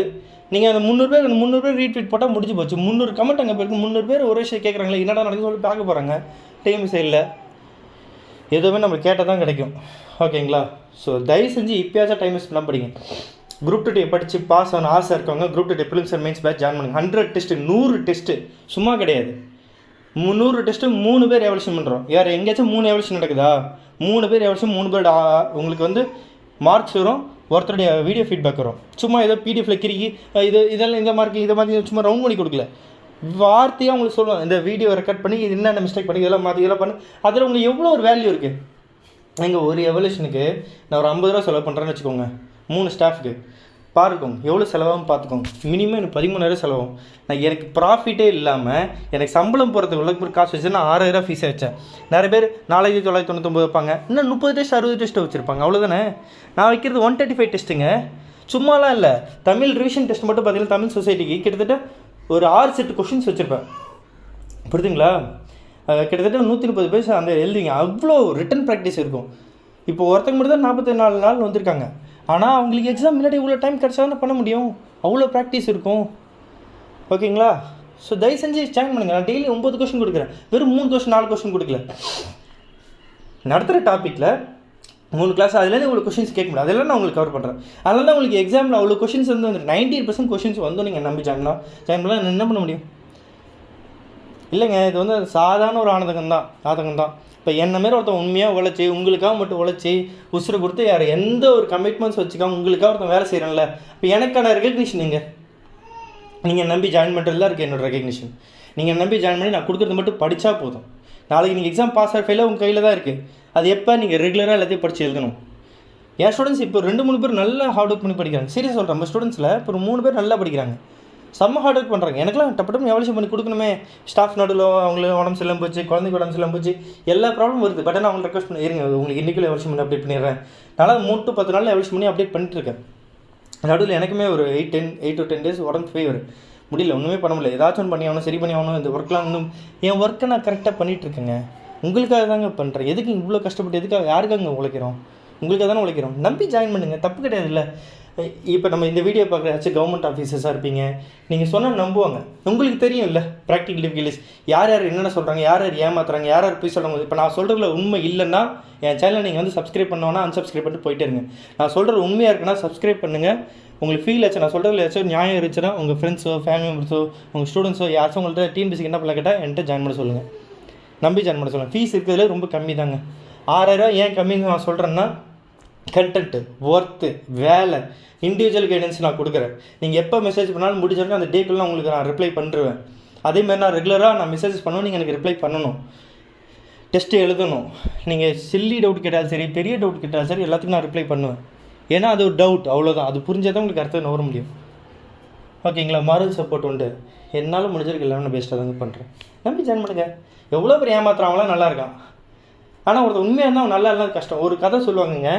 நீங்கள் அந்த 300 பேர் ரீட்வீட் போட்டால் முடிஞ்சு போச்சு. 300 கமெண்ட் அங்கே போயிருக்கு. 300 பேர் ஒரே விஷயம் கேட்குறாங்களே, என்னடா நடக்குது சொல்லி பார்க்க போகிறாங்க. டைம் சைடில் எதுவுமே நம்மளுக்கு கேட்டால் தான் கிடைக்கும். ஓகேங்களா? ஸோ தயவு செஞ்சு இப்போயாச்சும் டைம் வேஸ்ட் பண்ணால் படிங்க. குரூப் 2 படித்து பாஸ் ஆன ஆசை இருக்கவங்க group 2 prelims and mains batch join பண்ணுங்க. 100 டெஸ்ட்டு, 100 டெஸ்ட்டு சும்மா கிடையாது. 300 டெஸ்ட்டு 3 பேர் எவல்யூஷன் பண்ணுறோம். யார் எங்கேயாச்சும் 3 எவல்யூஷன் நடக்குதா? 3 பேர் எவல்யூஷன், 3 பேர் உங்களுக்கு வந்து மார்க்ஸ் வரும், ஒருத்தருடைய வீடியோ ஃபீட்பேக் வரும். சும்மா ஏதோ பிடிஎஃப்ல கிறுக்கி இதெல்லாம் இந்த மார்க்கு இதை மாதிரி சும்மா ரவுண்ட் பண்ணி கொடுக்கல, வார்த்தையாக உங்களுக்கு சொல்லுவாங்க. இந்த வீடியோ ரெக்கார்ட் பண்ணி இது என்னென்ன மிஸ்டேக் பண்ணி இதெல்லாம் மாற்றி இதெல்லாம் பண்ணி அதில் உங்களுக்கு எவ்வளோ ஒரு வேல்யூ இருக்குது. எங்கள் ஒரு எவல்யூஷனுக்கு நான் ஒரு 50 ரூபா செலவு பண்ணுறேன்னு வச்சுக்கோங்க, 3 ஸ்டாஃப்க்கு பாருக்கோங்க எவ்வளோ செலவாகும் பார்த்துக்கோங்க. மினிமம் எனக்கு 13,000 செலவாகும். நான் எனக்கு ப்ராஃபிட்டே இல்லாமல் எனக்கு சம்பளம் போகிறதுக்கு உள்ள காசு வச்சு நான் 6,000 ஃபீஸை வச்சேன். நிறைய பேர் 4,999 வைப்பாங்க, இன்னும் 30 டெஸ்ட் 60 டெஸ்ட்டு வச்சுருப்பாங்க, அவ்வளோதானே. நான் வைக்கிறது 135 டெஸ்ட்டுங்க, சும்மாலாம் இல்லை. தமிழ் ரிவிஷன் டெஸ்ட் மட்டும் பார்த்தீங்கன்னா தமிழ் சொசைட்டிக்கு கிட்டத்தட்ட ஒரு 6 செட் கொஷின்ஸ் வச்சுருப்பேன், புரியுதுங்களா? கிட்டத்தட்ட 130 பேஜ் அந்த எழுதிங்க, அவ்வளோ ரிட்டன் ப்ராக்டிஸ் இருக்கும். இப்போ ஒருத்தங்க மட்டும் தான் 44 நாள் வந்திருக்காங்க. ஆனால் அவங்களுக்கு எக்ஸாம் முன்னாடி இவ்வளோ டைம் கிடச்சா தான் பண்ண முடியும், அவ்வளோ ப்ராக்டிஸ் இருக்கும். ஓகேங்களா? ஸோ தயவு செஞ்சு ஜாயின் பண்ணுங்கள். நான் டெய்லி 9 கொஸ்டின் கொடுக்குறேன், வெறும் 3 கொஸ்டின் 4 கொஸ்டின் கொடுக்கல. நடத்துகிற டாப்பிக்கில் 3 கிளாஸ் அதுலேருந்து இவ்வளோ கொஷின்ஸ் கேட்க முடியாது, அதெல்லாம் நான் உங்களுக்கு கவர் பண்ணுறேன். அதனால தான் உங்களுக்கு எக்ஸாமில் அவ்வளோ கொஷின்ஸ் வந்து 90% கொஷின்ஸ் வந்து நீங்கள் நம்பி ஜாயின் பண்ணலாம். என்ன பண்ண முடியும்? இல்லைங்க, இது வந்து சாதாரண ஒரு ஆதங்கம் தான். இப்போ என்ன மாரி ஒருத்தன் உண்மையாக உழைச்சி உங்களுக்காக மட்டும் உழைச்சி உசுரை கொடுத்து யார் எந்த ஒரு கமிட்மெண்ட்ஸ் வச்சுக்காம உங்களுக்காக ஒருத்தன் வேலை செய்கிறேன்ல, இப்போ எனக்கான ரெகக்னிஷன் நீங்கள் நம்பி ஜாயின் பண்ணுறதுலாம் இருக்குது என்னோடய ரெகக்னிஷன். நீங்கள் நம்பி ஜாயின் பண்ணி நான் கொடுக்குறது மட்டும் படித்தா போதும். நாளைக்கு நீங்கள் எக்ஸாம் பாஸ் ஆகிற ஃபெயிலாக உங்கள் கையில் தான் இருக்குது. அது எப்போ நீங்கள் ரெகுலராக எல்லாத்தையும் படித்து எழுதணும். என் ஸ்டூடெண்ட்ஸ் இப்போ 2-3 பேர் நல்லா ஹார்ட் ஒர்க் பண்ணி படிக்கிறாங்க. சீரியஸ் சொல்கிறேன், நம்ம ஸ்டூடெண்ட்ஸில் இப்போ 3 பேர் நல்லா படிக்கிறாங்க. செம்ம ஹார்ட் ஒர்க் பண்ணுறாங்க. எனக்குலாம் டப்பு எவல்யூஷன் பண்ணி கொடுக்கணுமே, ஸ்டாஃப் நடுவில் அவங்களுக்கு உடம்பு சரியில்லாமல் போச்சு, குழந்தைக்கு உடம்பு சரியில்லாமல் போச்சு, எல்லா ப்ராப்ளமும் வருது. பட் ஆனால் அவங்களுக்கு ரெக்வஸ்ட் பண்ணி இருங்க உங்களுக்கு இன்றைக்குள்ள எவல்யூஷன் பண்ணி அப்டேட் பண்ணிடுறேன். நான் 3 to 10 நாளில் எவல்யூஷன் பண்ணி அப்டேட் பண்ணிட்டுருக்கேன். நடுவில் எனக்குமே ஒரு 8 to 10 days உடம்பு ஃபீவர், முடியல, ஒன்றுமே பண்ண முடியல. ஏதாச்சும் ஒன்று பண்ணி ஆகணும், சரி பண்ணி ஆகணும். இந்த ஒர்க்லாம் இன்னும் என் ஒர்க்கை நான் கரெக்டாக பண்ணிகிட்ருக்கேங்க. உங்களுக்காக தாங்க பண்ணுறேன். எதுக்கு இவ்வளோ கஷ்டப்பட்டு எதுக்காக யாருக்காக உழைக்கிறோம்? உங்களுக்காக தானே உழைக்கிறோம். நம்பி ஜாயின் பண்ணுங்கள், தப்பு கிடையாது. இல்லை இப்போ நம்ம இந்த வீடியோ பார்க்குறாச்சும் கவர்மெண்ட் ஆஃபீஸர்ஸாக இருப்பீங்க, நீங்கள் சொன்னால் நம்புவாங்க. உங்களுக்கு தெரியும் இல்லை ப்ராக்டிக்கல் டிஃபிகல்டிஸ், யார் என்ன சொல்கிறாங்க, யார் ஏமாத்துறாங்க, யார் போய் சொல்கிறாங்க. இப்போ நான் சொல்கிறதுல உண்மை இல்லைன்னா என் சேனலை நீங்கள் வந்து சப்ஸ்கிரைப் பண்ணோன்னா அன்சப்ஸ்கிரைப் பண்ணிட்டு போயிட்டே இருங்க. நான் சொல்கிறது உண்மையாக இருக்குன்னா சப்ஸ்கிரைப் பண்ணுங்கள். உங்களுக்கு ஃபீல் ஆச்சு, நான் சொல்கிறதுல ஏதாச்சும் நியாயம் இருந்துச்சுன்னா உங்கள் ஃப்ரெண்ட்ஸோ ஃபேமிலி மெம்பர்ஸோ உங்கள் ஸ்டூடெண்ட்ஸோ யாராச்சும் உங்கள்கிட்ட டிஎன்பிசிக்கு என்ன பண்ண கேட்டால் என்கிட்ட ஜாயின் பண்ண சொல்லுங்கள். நம்பி ஜாயின் பண்ண சொல்லுங்கள். ஃபீஸ் இருக்கிறதுல ரொம்ப கம்மி தாங்க. 6000 ஏன் கம்மின்னு நான் சொல்கிறேன்னா, கண்டென்ட்டு, ஒர்த்து, வேலை, இண்டிவிஜுவல் கைடன்ஸ் நான் கொடுக்குறேன். நீங்கள் எப்போ மெசேஜ் பண்ணாலும் முடிஞ்சாலும் அந்த டேக்குள்ளே உங்களுக்கு நான் ரிப்ளை பண்ணுறேன். அதேமாதிரி நான் ரெகுலராக நான் மெசேஜஸ் பண்ணணும், நீங்கள் எனக்கு ரிப்ளை பண்ணணும், டெஸ்ட்டு எழுதணும். நீங்கள் சில்லி டவுட் கேட்டாலும் சரி, பெரிய டவுட் கேட்டாலும் சரி, எல்லாத்துக்கும் நான் ரிப்ளை பண்ணுவேன். ஏன்னா அது ஒரு டவுட், அவ்வளோதான். அது புரிஞ்சால் தான் உங்களுக்கு அடுத்தது நவர முடியும். ஓகேங்களா? மாரல் சப்போர்ட் உண்டு. என்னால் முடிஞ்சிருக்கு எல்லாமே நான் பெஸ்ட்டாக தாங்க பண்ணுறேன். நம்பி ஜாயின் பண்ணுங்க. எவ்வளோ பேர் ஏமாத்துறவங்களாம் நல்லா இருக்கான். ஆனால் ஒருத்தர் உண்மையாக இருந்தால் அவன் நல்லா இருந்தால் கஷ்டம். ஒரு கதை சொல்லுவாங்கங்க.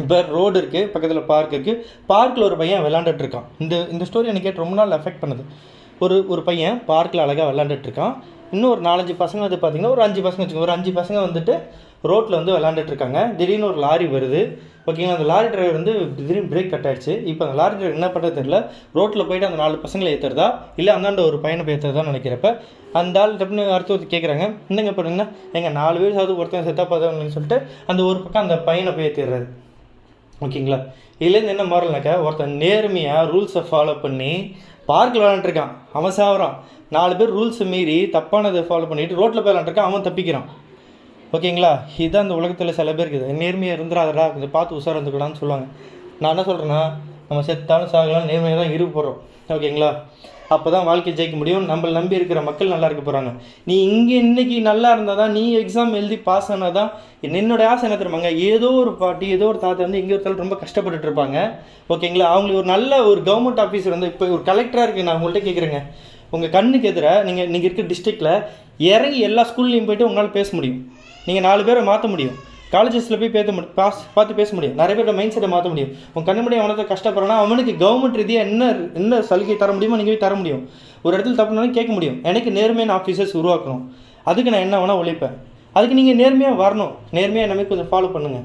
இப்போ ரோடு இருக்குது, பக்கத்தில் பார்க் இருக்குது. பார்க்கில் ஒரு பையன் விளாண்டுட்ருக்கான். இந்த ஸ்டோரி எனக்கு கேட்டு ரொம்ப நாள் எஃபெக்ட் பண்ணுது. ஒரு பையன் பார்க்கில் அழகாக விளாண்டுட்ருக்கான். இன்னும் ஒரு 4-5 பசங்க வந்து பார்த்திங்கன்னா, ஒரு 5 பசங்க வச்சுக்கோங்க, ஒரு 5 பசங்க வந்துட்டு ரோட்டில் வந்து விளாண்டுட்ருக்காங்க. திடீர்னு ஒரு லாரி வருது. ஓகேங்களா? அந்த லாரி டிரைவர் வந்து திடீர்னு பிரேக் கட் ஆகிடுச்சு. இப்போ அந்த லாரி டிரைவர் என்ன பண்ணுறது தெரியல. ரோட்டில் போய்ட்டு அந்த 4 பசங்களை ஏற்றுறதா இல்லை அந்தாண்ட ஒரு பையனை போய் ஏற்றுறதா நினைக்கிறப்ப அந்த ஆள் டப்புன்னு அடுத்து கேட்குறாங்க, என்னங்க பண்ணுங்கன்னா, எங்கள் 4 பேர் சாவது ஒருத்தன் செத்தா பார்த்தவங்கன்னு சொல்லிட்டு அந்த ஒரு பக்கம் அந்த பையனை போய் ஏற்றிடுறாரு. ஓகேங்களா? இதுலேருந்து என்ன மாறலனாக்கா, ஒருத்தன் நேர்மையாக ரூல்ஸை ஃபாலோ பண்ணி பார்க்கில் விளாண்டுருக்கான், அவன் சாவறான். 4 பேர் ரூல்ஸை மீறி தப்பானதை ஃபாலோ பண்ணிவிட்டு ரோட்டில் போய் விளாண்டுருக்கான், அவன் தப்பிக்கிறான். ஓகேங்களா? இதுதான் அந்த உலகத்தில் சில பேர் இருக்குது. நேர்மையாக இருந்துடாதடா, கொஞ்சம் பார்த்து உஷாராக இருந்துக்கலான்னு சொல்லுவாங்க. நான் என்ன சொல்கிறேன்னா, நம்ம செத்தாலும் சாகலாம், நேர்மையாக தான் இருக்க போகிறோம். ஓகேங்களா? அப்போ தான் வாழ்க்கை ஜெயிக்க முடியும். நம்மளை நம்பி இருக்கிற மக்கள் நல்லா இருக்க போகிறாங்க. நீ இங்கே இன்றைக்கி நல்லா இருந்தால் தான், நீ எக்ஸாம் எழுதி பாஸ் ஆனால் தான். என்னோடய ஆசை என்ன தெரியுமாங்க, ஏதோ ஒரு பாட்டி ஏதோ ஒரு தாத்தா வந்து எங்கே ஒருத்தாலும் ரொம்ப கஷ்டப்பட்டுட்டு இருப்பாங்க. ஓகேங்களா? அவங்களுக்கு ஒரு நல்ல ஒரு கவர்மெண்ட் ஆஃபீஸர் வந்து, இப்போ ஒரு கலெக்டராக இருக்குது, நான் உங்கள்கிட்ட கேட்குறேங்க, உங்கள் கண்ணுக்கு எதிராக நீங்கள் இருக்கிற டிஸ்ட்ரிக்டில் இறங்கி எல்லா ஸ்கூல்லையும் போய்ட்டு உங்களால் பேச முடியும். நீங்கள் 4 பேரை மாற்ற முடியும். காலேஜஸில் போய் பார்த்து பேச முடியும். நிறைய பேரோட மைண்ட் செட்டை மாற்ற முடியும். உங்கள் கண்ணு முடியும் அவனை கஷ்டப்படுறான்னா அவனுக்கு கவர்மெண்ட் ரீதியாக என்ன சலுகை தர முடியுமோ நீங்கள் போய் தர முடியும். ஒரு இடத்துல தப்புனாலும் கேட்க முடியும். எனக்கு நேர்மையான ஆஃபீஸர்ஸ் உருவாக்கணும். அதுக்கு நான் என்ன வேணால் உழைப்பேன். அதுக்கு நீங்கள் நேர்மையாக வரணும். நேர்மையாக நம்ம கொஞ்சம் ஃபாலோ பண்ணுங்கள்.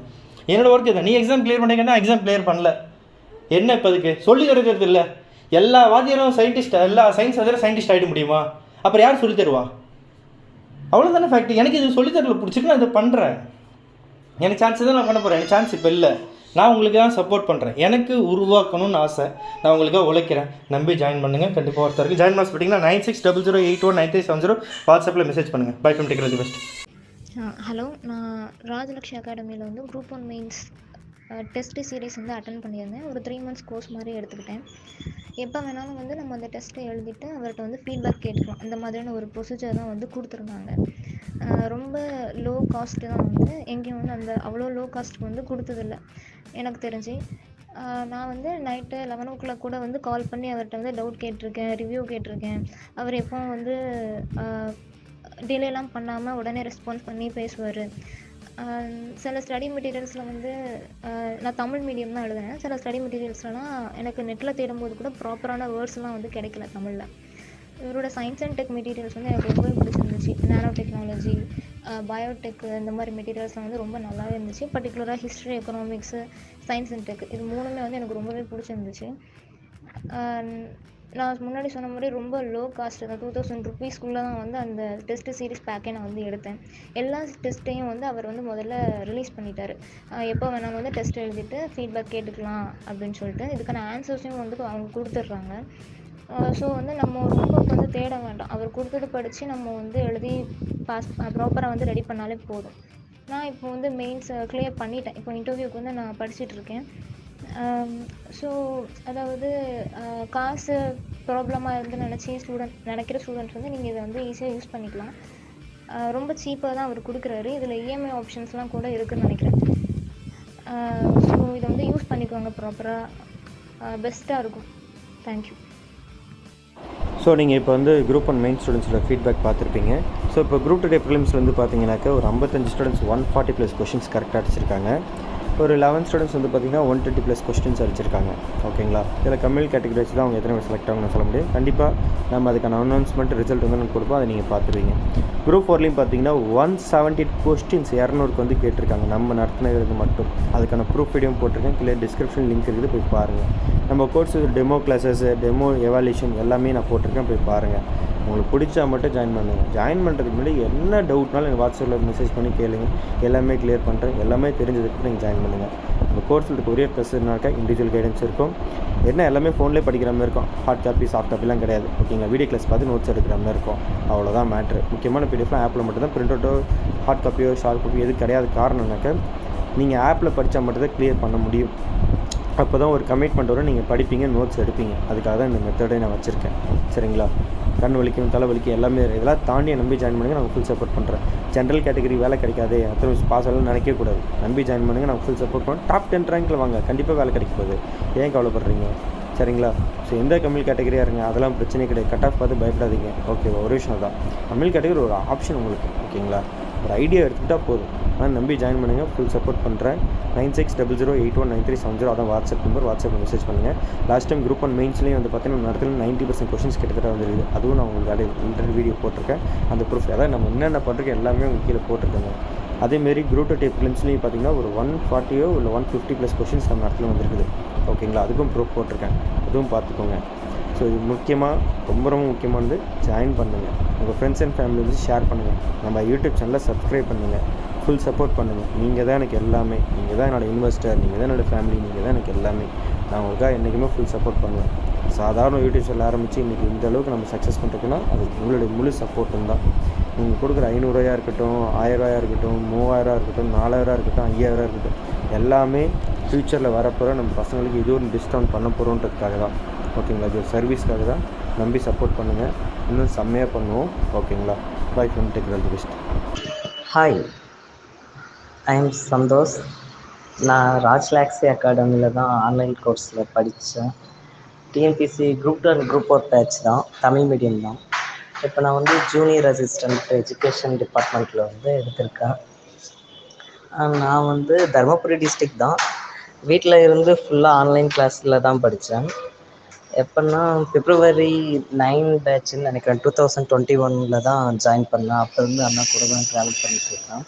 என்னோடய ஒர்க் இதான். நீ எக்ஸாம் கிளியர் பண்ணிங்கன்னா எக்ஸாம் கிளியர் பண்ணல, என்ன இப்போ அதுக்கு சொல்லி கொடுக்கறது இல்லை. எல்லா வாத்தியாரும் சயின்டிஸ்ட், எல்லா சயின்ஸ் வாத்தியாரும் சயின்டிஸ்ட் ஆகிட முடியுமா? அப்புறம் யார் சொல்லி தருவா? அவ்வளோதானே ஃபேக்ட். எனக்கு இது சொல்லித்தரல பிடிச்சிட்டு நான் இதை பண்ணுறேன். எனக்கு சான்ஸ் தான் நான் பண்ண போகிறேன். எனக்கு சான்ஸ் இப்போ இல்லை. நான் உங்களுக்கு தான் சப்போர்ட் பண்ணுறேன். எனக்கு உருவாக்கணும்னு ஆசை. நான் உங்களுக்காக உழைக்கிறேன். நம்பி ஜாயின் பண்ணுங்கள். கண்டிப்பாக ஒருத்தருக்கு ஜாயின் பண்ண சொல்லிட்டிங்கன்னா 9600819370 வாட்ஸ்அப்பில் மெசேஜ் பண்ணுங்கள். By from tech best. Hello, நான் ராஜலக்ஷ்மி அகாடமியில் வந்து குரூப் 1 மெயின்ஸ் டெஸ்ட் சீரீஸ் வந்து அட்டன் பண்ணியிருந்தேன். ஒரு 3 months கோர்ஸ் மாதிரி எடுத்துக்கிட்டேன். எப்போ வேணாலும் வந்து நம்ம அந்த டெஸ்ட்டை எழுதிட்டு அவர்கிட்ட வந்து ஃபீட்பேக் கேட்டுக்கலாம். அந்த மாதிரியான ஒரு ப்ரொசீஜர் தான் வந்து கொடுத்துருந்தாங்க. ரொம்ப லோ காஸ்ட்டு தான் வந்து எங்கேயும் வந்து அந்த அவ்வளோ லோ காஸ்ட்டுக்கு வந்து கொடுத்ததில்ல எனக்கு தெரிஞ்சு. நான் வந்து நைட்டு 11 o'clock கூட வந்து கால் பண்ணி அவர்கிட்ட வந்து டவுட் கேட்டிருக்கேன், ரிவ்யூ கேட்டிருக்கேன். அவர் எப்போவும் வந்து டிலேலாம் பண்ணாமல் உடனே ரெஸ்பான்ஸ் பண்ணி பேசுவார். சில ஸ்டடி மெட்டீரியல்ஸில் வந்து நான் தமிழ் மீடியம் தான் எழுதுனேன். சில ஸ்டடி மெட்டீரியல்ஸ்லாம் எனக்கு நெட்டில் தேடும்போது கூட ப்ராப்பரான வேர்ட்ஸ்லாம் வந்து கிடைக்கல தமிழில். இவரோட சயின்ஸ் அண்ட் டெக் மெட்டீரியல்ஸ் வந்து எனக்கு ரொம்பவே பிடிச்சிருந்துச்சு. நானோ டெக்னாலஜி, பயோடெக், இந்த மாதிரி மெட்டீரியல்ஸ்லாம் வந்து ரொம்ப நல்லாவே இருந்துச்சு. பர்டிகுலராக history, economics, science and tech, இது 3மே வந்து எனக்கு ரொம்பவே பிடிச்சிருந்துச்சு. நான் முன்னாடி சொன்ன மாதிரி ரொம்ப லோ காஸ்ட் தான், 2000 rupeesக்குள்ளே தான் வந்து அந்த டெஸ்ட்டு சீரீஸ் பேக்கே நான் வந்து எடுத்தேன். எல்லா டெஸ்ட்டையும் வந்து அவர் வந்து முதல்ல ரிலீஸ் பண்ணிட்டார். எப்போ வேணாலும் வந்து டெஸ்ட் எழுதிட்டு ஃபீட்பேக் கேட்டுக்கலாம் அப்படின்னு சொல்லிட்டு. இதுக்கான ஆன்சர்ஸையும் வந்து அவங்க கொடுத்துட்றாங்க. ஸோ வந்து நம்ம ரொம்ப வந்து தேட வேண்டாம். அவர் கொடுத்தது படித்து நம்ம வந்து எழுதி பாஸ் ப்ராப்பராக வந்து ரெடி பண்ணாலே போதும். நான் இப்போ வந்து மெயின்ஸ் கிளியர் பண்ணிட்டேன். இப்போ இன்டர்வியூக்கு வந்து நான் படிச்சுட்ருக்கேன். ஸோ அதாவது காசு ப்ராப்ளமாக இருந்து நினைக்கிற ஸ்டூடெண்ட்ஸ் வந்து நீங்கள் இதை வந்து ஈஸியாக யூஸ் பண்ணிக்கலாம். ரொம்ப சீப்பாக தான் அவர் கொடுக்குறாரு. இதில் இஎம்ஐ ஆப்ஷன்ஸ்லாம் கூட இருக்குதுன்னு நினைக்கிறேன். ஸோ இதை வந்து யூஸ் பண்ணிக்கோங்க ப்ராப்பராக, பெஸ்ட்டாக இருக்கும். தேங்க்யூ. ஸோ நீங்கள் இப்போ வந்து குரூப் ஒன் மெயின் ஸ்டூடெண்ட்ஸோட ஃபீட்பேக் பார்த்துருப்பீங்க. ஸோ இப்போ குரூப் 2 ப்ரிலிம்ஸ் வந்து பார்த்தீங்கன்னாக்கா ஒரு 55 ஸ்டூடெண்ட்ஸ் 140+ கொஷின்ஸ் கரெக்டாக அடிச்சிருக்காங்க. ஒரு 11 ஸ்டூடெண்ட்ஸ் வந்து பார்த்திங்கன்னா 130+ கொஸ்டின்ஸ் அடிச்சிருக்காங்க. ஓகேங்களா? இதில் கம்மியல் கேட்டகரி வச்சு தான் அவங்க எத்தனை செலக்ட் ஆகணும்னு சொல்ல முடியும். கண்டிப்பாக நம்ம அதுக்கான அனௌன்ஸ்மெண்ட் ரிசல்ட் வந்து நம்ம கொடுப்போம், அதை நீங்கள் பார்த்துருவீங்க. குரூப் 4லையும் பார்த்தீங்கன்னா 170 கொஸ்டின்ஸ் 200க்கு வந்து கேட்டிருக்காங்க நம்ம நடத்தினது மட்டும். அதுக்கான ப்ரூஃப் வீடியோ போட்டிருக்கேன், கீழே டிஸ்கிரிப்ஷன் லிங்க் இருக்குது, போய் பாருங்கள். நம்ம course demo classes, demo evaluation எல்லாமே நான் போட்டிருக்கேன், போய் பாருங்கள். உங்களுக்கு பிடிச்சா மட்டும் ஜாயின் பண்ணுங்கள். ஜாயின் பண்ணுறதுக்கு முன்னாடி என்ன டவுட்னாலும் எனக்கு வாட்ஸ்அப்பில் மெசேஜ் பண்ணி கேளுங்க, எல்லாமே கிளியர் பண்ணுறேன். எல்லாமே தெரிஞ்சதுக்கு நீங்கள் ஜாயின் பண்ணுங்கள். நம்ம கோர்ஸில் கொரியர் ப்ளஸ்னாக்கா இண்டிவிஜுவல் கைடன்ஸ் இருக்கும். என்ன எல்லாமே ஃபோன்லேயே படிக்கிற மாதிரி இருக்கும். ஹார்ட் காப்பி சாஃப்ட் காப்பிலாம் கிடையாது. ஓகேங்களா? வீடியோ கிளாஸ் பார்த்து நோட்ஸ் எடுக்கிற மாதிரி இருக்கும். அவ்வளோதான் மேட்ரு. முக்கியமான பிடிஎஃப்லாம் ஆப்பில் மட்டும் தான். பிரிண்ட் அவுட்டோ ஹார்ட் காப்பியோ ஷார்ட் காப்பியோ எது கிடையாது. காரணம்னாக்கா நீங்கள் ஆப்பில் படித்தா மட்டும் தான் கிளியர் பண்ண முடியும். அப்போ தான் ஒரு கமிட்மெண்ட் வரும், நீங்கள் படிப்பீங்க, நோட்ஸ் எடுப்பீங்க. அதுக்காக தான் இந்த மெத்தடை நான் வச்சுருக்கேன். சரிங்களா? கண் வலிக்கும், தலை வலிக்கும், எல்லாமே இதெல்லாம் தாண்டி நம்பி ஜாயின் பண்ணுங்கள். நான் ஃபுல் சப்போர்ட் பண்ணுறேன். ஜென்ரல் கேட்டகரி வேலை கிடைக்காது, அத்தனை பாஸ் ஆகலாம் நினைக்கக்கூடாது. நம்பி ஜாயின் பண்ணுங்கள், நான் ஃபுல் சப்போர்ட் பண்ணுறேன். டாப் 10 ரேங்கில் வாங்க, கண்டிப்பாக வேலை கிடைக்க போகுது. ஏன் கவலைப்படுறீங்க? சரிங்களா? ஸோ எந்த கம்மில் கேட்டகரியாக இருங்க, அதெல்லாம் பிரச்சனை கிடையாது. கட் ஆஃப் பார்த்து பயப்படாதீங்க. ஓகே, ஒரு விஷயம் தான், கம்மில் கேட்டகரி ஒரு ஆப்ஷன் உங்களுக்கு. ஓகேங்களா? ஒரு ஐடியா எடுத்துக்கிட்டால் போதும். ஆனால் நம்பி ஜாயின் பண்ணுங்கள், ஃபுல் சப்போர்ட் பண்ணுறேன். 9600819370 அதான் வாட்ஸ்அப் நம்பர். வாட்ஸ்அப்பில் மெசேஜ் பண்ணுங்கள். லாஸ்ட் டைம் குரூப் ஒன் மெயின்ஸ்லேயும் வந்து பார்த்தீங்கன்னா நடத்துல 90% கொஷின்ஸ் கிட்டத்தட்ட வந்துருக்குது. அதுவும் நான் உங்களுக்கு இன்டர்வியூ வீடியோ போட்டிருக்கேன். அந்த ப்ரூஃப் அதாவது நம்ம என்னென்ன பண்ணுறோம் எல்லாமே உங்களுக்கு கீழே போட்டிருக்கேங்க. அதேமாரி குரூப் 2 ப்ரிலிம்ஸ்லேயும் பார்த்தீங்கன்னா ஒரு 140 இல்லை 150+ கொஷின்ஸ் நம்ம இடத்துல வந்துருக்குது. ஓகேங்களா? அதுக்கும் ப்ரூஃப் போட்டிருக்கேன், அதுவும் பார்த்துக்கோங்க. ஸோ இது முக்கியமாக ரொம்ப ரொம்ப முக்கியமானது, ஜாயின் பண்ணுங்கள். உங்கள் ஃப்ரெண்ட்ஸ் அண்ட் ஃபேமிலி வந்து ஷேர் பண்ணுங்கள். நம்ம யூடியூப் சேனலை சப்ஸ்கிரைப் பண்ணுங்கள். ஃபுல் சப்போர்ட் பண்ணுங்கள். நீங்கள் தான் எனக்கு எல்லாமே. நீங்கள் தான் என்னோடய இன்வெஸ்டர், நீங்கள் தான் என்னோடய ஃபேமிலி, நீங்கள் தான் எனக்கு எல்லாமே. நான் உங்களுக்காக என்றைக்குமே ஃபுல் சப்போர்ட் பண்ணுவேன். சாதாரண யூடியூப் சேனல் ஆரம்பித்து இன்றைக்கி இந்த அளவுக்கு நம்ம சக்ஸஸ் பண்ணுறதுன்னா அது உங்களுடைய முழு சப்போர்ட்டும் தான். நீங்கள் கொடுக்குற 500 ரூபாயாக இருக்கட்டும், 1000 ரூபாயாக இருக்கட்டும், 3000 இருக்கட்டும், 4000 இருக்கட்டும், 5000 இருக்கட்டும், எல்லாமே ஃப்யூச்சரில் வரப்போகிற நம்ம பசங்களுக்கு இது ஒரு டிஸ்கவுண்ட் பண்ண போகிறோன்றதுக்காக தான். ஓகேங்களா? இது ஒரு சர்வீஸ்க்காக தான். நம்பி சப்போர்ட் பண்ணுங்கள். இன்னும் செம்மையாக பண்ணுவோம். ஓகேங்களா? Bye from take all the best. Hi, I am Santhosh. நான் ராஜ்லாக்ஸி அகாடமியில் தான் ஆன்லைன் கோர்ஸில் படித்தேன். TNPSC group 2 and group 4 batch தான், தமிழ் மீடியம் தான். இப்போ நான் வந்து ஜூனியர் அசிஸ்டண்ட் எஜுகேஷன் டிபார்ட்மெண்ட்டில் வந்து எடுத்திருக்கேன். நான் வந்து தருமபுரி டிஸ்ட்ரிக்ட் தான். வீட்டில் இருந்து ஃபுல்லாக ஆன்லைன் கிளாஸில் தான் படித்தேன். எப்போன்னா February 9 பேட்சுன்னு நினைக்கிறேன், 2021 தான் ஜாயின் பண்ணேன். அப்போ இருந்து அண்ணா கூட தான் ட்ராவல் பண்ணிகிட்ருக்கேன்.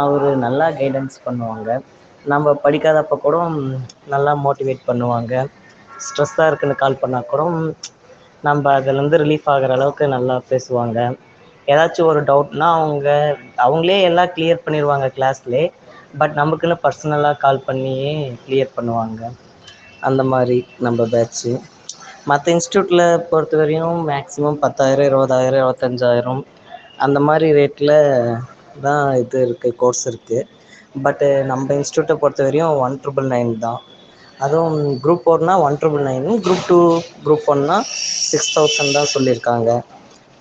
அவர் நல்லா கைடன்ஸ் பண்ணுவாங்க. நம்ம படிக்காதப்போ கூட நல்லா மோட்டிவேட் பண்ணுவாங்க. ஸ்ட்ரெஸ்ஸாக இருக்குன்னு கால் பண்ணால் கூட நம்ம அதுலேருந்து ரிலீஃப் ஆகிற அளவுக்கு நல்லா பேசுவாங்க. ஏதாச்சும் ஒரு டவுட்னா அவங்களே எல்லாம் கிளியர் பண்ணிடுவாங்க கிளாஸ்லேயே. பட் நமக்குன்னு பர்சனலாக கால் பண்ணியே கிளியர் பண்ணுவாங்க. அந்த மாதிரி நம்ம பேட்ச்சு. மற்ற இன்ஸ்டியூட்டில் பொறுத்த வரையும் மேக்ஸிமம் 10,000, 20,000, 25,000 அந்த மாதிரி ரேட்டில் தான் இது இருக்குது, கோர்ஸ் இருக்குது. பட்டு நம்ம இன்ஸ்டியூட்டை பொறுத்த வரையும் 1,999 தான். அதுவும் குரூப் 4னா 1,999, குரூப் 2 குரூப் 1னா 6,000 தான் சொல்லியிருக்காங்க.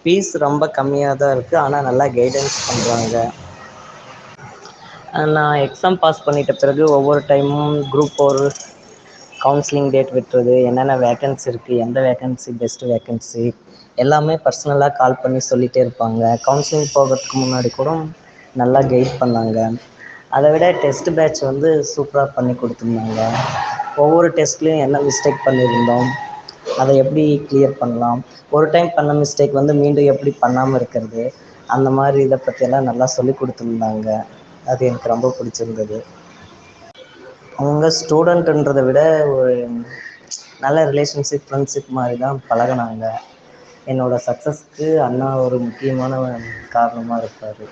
ஃபீஸ் ரொம்ப கம்மியாக தான் இருக்குது, ஆனால் நல்லா கைடன்ஸ் பண்ணுறாங்க. நான் எக்ஸாம் பாஸ் பண்ணிட்ட பிறகு ஒவ்வொரு டைமும் குரூப் 4 கவுன்சிலிங் டேட் விட்டுறது, என்னென்ன வேக்கன்சி இருக்குது, எந்த வேக்கன்சி பெஸ்ட்டு வேக்கன்சி எல்லாமே பர்சனலாக கால் பண்ணி சொல்லிகிட்டே இருப்பாங்க. கவுன்சிலிங் போகிறதுக்கு முன்னாடி கூட நல்லா கைட் பண்ணாங்க. அதை விட டெஸ்ட் பேட்ச் வந்து சூப்பராக பண்ணி கொடுத்துருந்தாங்க. ஒவ்வொரு டெஸ்ட்லேயும் என்ன மிஸ்டேக் பண்ணியிருந்தோம், அதை எப்படி கிளியர் பண்ணலாம், ஒரு டைம் பண்ண மிஸ்டேக் வந்து மீண்டும் எப்படி பண்ணாமல் இருக்கிறது, அந்த மாதிரி இதை பற்றியெல்லாம் நல்லா சொல்லி கொடுத்துருந்தாங்க. அது எனக்கு ரொம்ப பிடிச்சிருந்தது. அவங்க ஸ்டூடெண்ட்டுன்றதை விட ஒரு நல்ல ரிலேஷன்ஷிப், ஃப்ரெண்ட்ஷிப் மாதிரி தான் பழகினாங்க. என்னோடய சக்ஸஸ்க்கு அண்ணா ஒரு முக்கியமான காரணமாக இருப்பார்.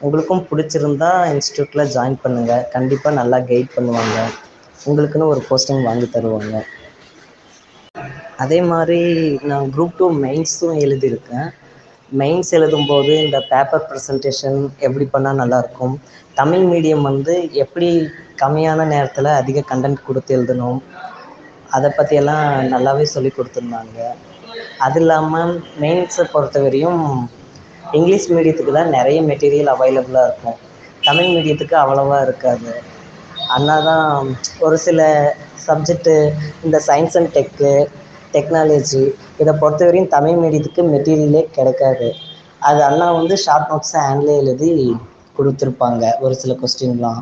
உங்களுக்கும் பிடிச்சிருந்தா இன்ஸ்டியூட்டில் ஜாயின் பண்ணுங்கள். கண்டிப்பாக நல்லா கைட் பண்ணுவாங்க. உங்களுக்குன்னு ஒரு போஸ்டிங் வாங்கி தருவாங்க. அதே மாதிரி நான் குரூப் 2 மெயின்ஸும் எழுதியிருக்கேன். மெயின்ஸ் எழுதும்போது இந்த பேப்பர் ப்ரெசன்டேஷன் எப்படி பண்ணால் நல்லாயிருக்கும், தமிழ் மீடியம் வந்து எப்படி கம்மியான நேரத்தில் அதிக கண்டென்ட் கொடுத்து எழுதணும், அதை பற்றியெல்லாம் நல்லாவே சொல்லி கொடுத்துருந்தாங்க. அது இல்லாமல் மெயின்ஸை பொறுத்த வரையும் இங்கிலீஷ் மீடியத்துக்கு தான் நிறைய மெட்டீரியல் அவைலபிளாக இருக்கும், தமிழ் மீடியத்துக்கு அவ்வளோவா இருக்காது. அண்ணா தான் ஒரு சில சப்ஜெக்டு, இந்த சயின்ஸ் அண்ட் டெக்கு, டெக்னாலஜி இதை பொறுத்தவரையும் தமிழ் மீடியத்துக்கு மெட்டீரியலே கிடைக்காது. அது அண்ணா வந்து ஷார்ட் நோட்ஸை ஹேண்ட்லே எழுதி கொடுத்துருப்பாங்க ஒரு சில கொஸ்டின்லாம்.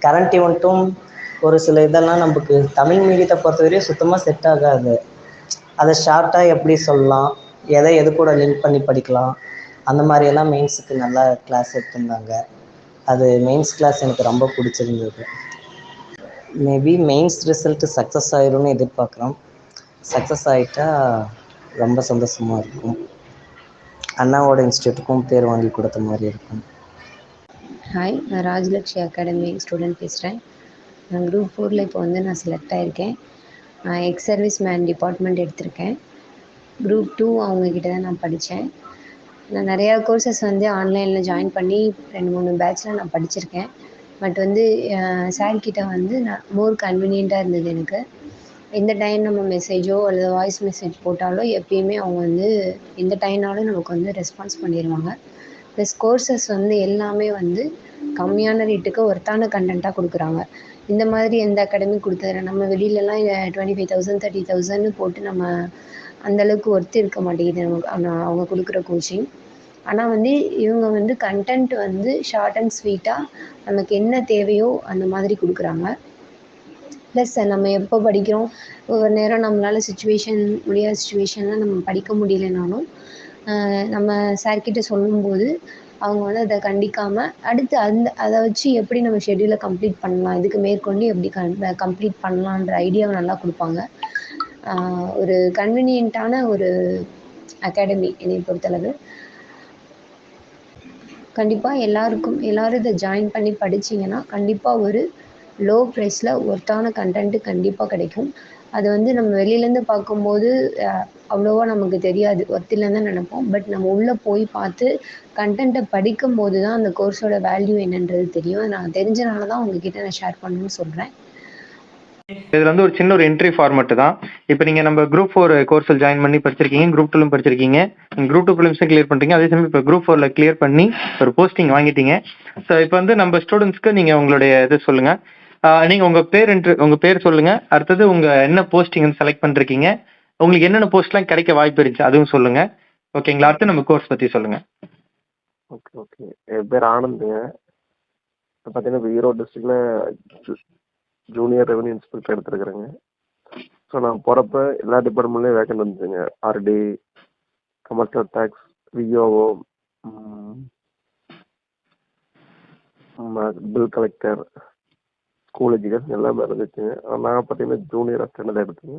கரண்ட் ஈவெண்ட்டும் ஒரு சில இதெல்லாம் நமக்கு தமிழ் மீடியத்தை பொறுத்தவரையும் சுத்தமாக செட் ஆகாது. அதை ஷார்ட்டாக எப்படி சொல்லலாம், எதை எது கூட லிங்க் பண்ணி படிக்கலாம், அந்த மாதிரியெல்லாம் மெயின்ஸுக்கு நல்லா கிளாஸ் எடுத்திருந்தாங்க. அது மெயின்ஸ் கிளாஸ் எனக்கு ரொம்ப பிடிச்சிருந்தது. மேபி மெயின்ஸ் ரிசல்ட்டு சக்ஸஸ் ஆயிரும்னு எதிர்பார்க்குறோம். சக்ஸஸ் ஆகிட்டா ரொம்ப சந்தோஷமாக இருக்கும். அண்ணாவோட இன்ஸ்டியூட்டுக்கும் பேர் வாங்கி கொடுத்த மாதிரி இருக்கும். ஹாய், நான் ராஜலக்ஷ்மி அகாடமி ஸ்டூடெண்ட் பேசுகிறேன். நான் குரூப் 4ல் இப்போ வந்து நான் செலக்ட் ஆகியிருக்கேன். நான் எக்ஸ் சர்வீஸ் மேன் டிபார்ட்மெண்ட் எடுத்திருக்கேன். குரூப் 2 அவங்கக்கிட்ட தான் நான் படித்தேன். நான் நிறையா கோர்சஸ் வந்து ஆன்லைனில் ஜாயின் பண்ணி 2-3 பேட்சில் நான் படிச்சிருக்கேன். பட் வந்து சார்கிட்ட வந்து நான் மோர் கன்வீனியண்ட்டாக இருந்தது எனக்கு. எந்த டைம் நம்ம மெசேஜோ அல்லது வாய்ஸ் மெசேஜ் போட்டாலோ எப்பயுமே அவங்க வந்து எந்த டைம்னாலும் நமக்கு வந்து ரெஸ்பான்ஸ் பண்ணிடுவாங்க. ப்ளஸ் கோர்சஸ் வந்து எல்லாமே வந்து கம்மியான ரேட்டுக்கு ஒர்த்தான கண்டென்ட்டாக கொடுக்குறாங்க. இந்த மாதிரி எந்த அகாடமி கொடுத்ததில்ல. நம்ம வெளியிலலாம் 25,000 30,000 போட்டு நம்ம அந்தளவுக்கு ஒர்த்து இருக்க மாட்டேங்குது நமக்கு அவங்க கொடுக்குற கோச்சிங். ஆனால் வந்து இவங்க வந்து கண்டென்ட் வந்து ஷார்ட் அண்ட் ஸ்வீட்டாக நமக்கு என்ன தேவையோ அந்த மாதிரி கொடுக்குறாங்க. ப்ளஸ் நம்ம எப்போ படிக்கிறோம், ஒவ்வொரு நேரம் நம்மளால் முடியாத சுச்சுவேஷனில் நம்ம படிக்க முடியலைனாலும் நம்ம சார்கிட்ட சொல்லும்போது அவங்க வந்து அதை கண்டிக்காமல் அடுத்து அதை வச்சு எப்படி நம்ம ஷெட்யூலை கம்ப்ளீட் பண்ணலாம், இதுக்கு மேற்கொண்டு எப்படி கம்ப்ளீட் பண்ணலான்ற ஐடியாவை நல்லா கொடுப்பாங்க. ஒரு கன்வீனியண்ட்டான ஒரு அகாடமி என்னை பொறுத்தளவு. கண்டிப்பாக எல்லோரும் இதை ஜாயின் பண்ணி படிச்சிங்கன்னா கண்டிப்பாக ஒரு லோ ப்ரைஸில் ஒர்த்தான கண்டென்ட்டு கண்டிப்பாக கிடைக்கும். அது வந்து நம்ம வெளியிலேருந்து பார்க்கும்போது அவ்வளோவா நமக்கு தெரியாது, ஒர்த் இல்லைன்னு தான் நினைப்போம். பட் நம்ம உள்ளே போய் பார்த்து கண்டென்ட்டை படிக்கும்போது தான் அந்த கோர்ஸோட வேல்யூ என்னன்றது தெரியும். நான் தெரிஞ்சனால தான் உங்ககிட்ட நான் ஷேர் பண்ணணும்னு சொல்கிறேன். இதில் வந்து ஒரு சின்ன ஒரு என்ட்ரி ஃபார்மெட்டு தான். இப்போ நீங்கள் நம்ம குரூப் 4 கோர்ஸில் ஜாயின் பண்ணி படிச்சிருக்கீங்க, குரூப் 2லும் படிச்சிருக்கீங்க, நீங்கள் குரூப் 2 ப்ரிலிம்ஸும் கிளியர் பண்ணிட்டீங்க. அதே சமயம் இப்போ குரூப் 4ல் கிளியர் பண்ணி ஒரு போஸ்டிங் வாங்கிட்டீங்க. ஸோ இப்போ வந்து நம்ம ஸ்டூடெண்ட்ஸ்க்கு நீங்கள் உங்களுடைய இது சொல்லுங்கள். நீங்கள் உங்கள் பேர் சொல்லுங்கள். அடுத்தது உங்கள் என்ன போஸ்டிங் வந்து செலக்ட் பண்ணிருக்கீங்க, உங்களுக்கு என்னென்ன போஸ்ட்லாம் கிடைக்க வாய்ப்பு இருந்துச்சு அதுவும் சொல்லுங்கள். ஓகேங்களா? அடுத்து நம்ம கோர்ஸ் பற்றி சொல்லுங்கள். ஓகே. என் பேர் ஆனந்துங்க. இப்போ பார்த்தீங்கன்னா ஈரோடு டிஸ்ட்ரிக்டில் ஜூனியர் ரெவன்யூ இன்ஸ்பெக்டர் எடுத்துருக்குறேங்க. ஸோ நான் போகிறப்ப எல்லா டிபார்ட்மெண்ட்லேயும் வேக்கன்ட் வந்துச்சுங்க. RT, commercial tax, விஓஓ, bill collector, school education எல்லாமே இருந்துச்சுங்க. நான் பார்த்தீங்கன்னா ஜூனியர் அசிஸ்டன்ட் எடுத்துங்க.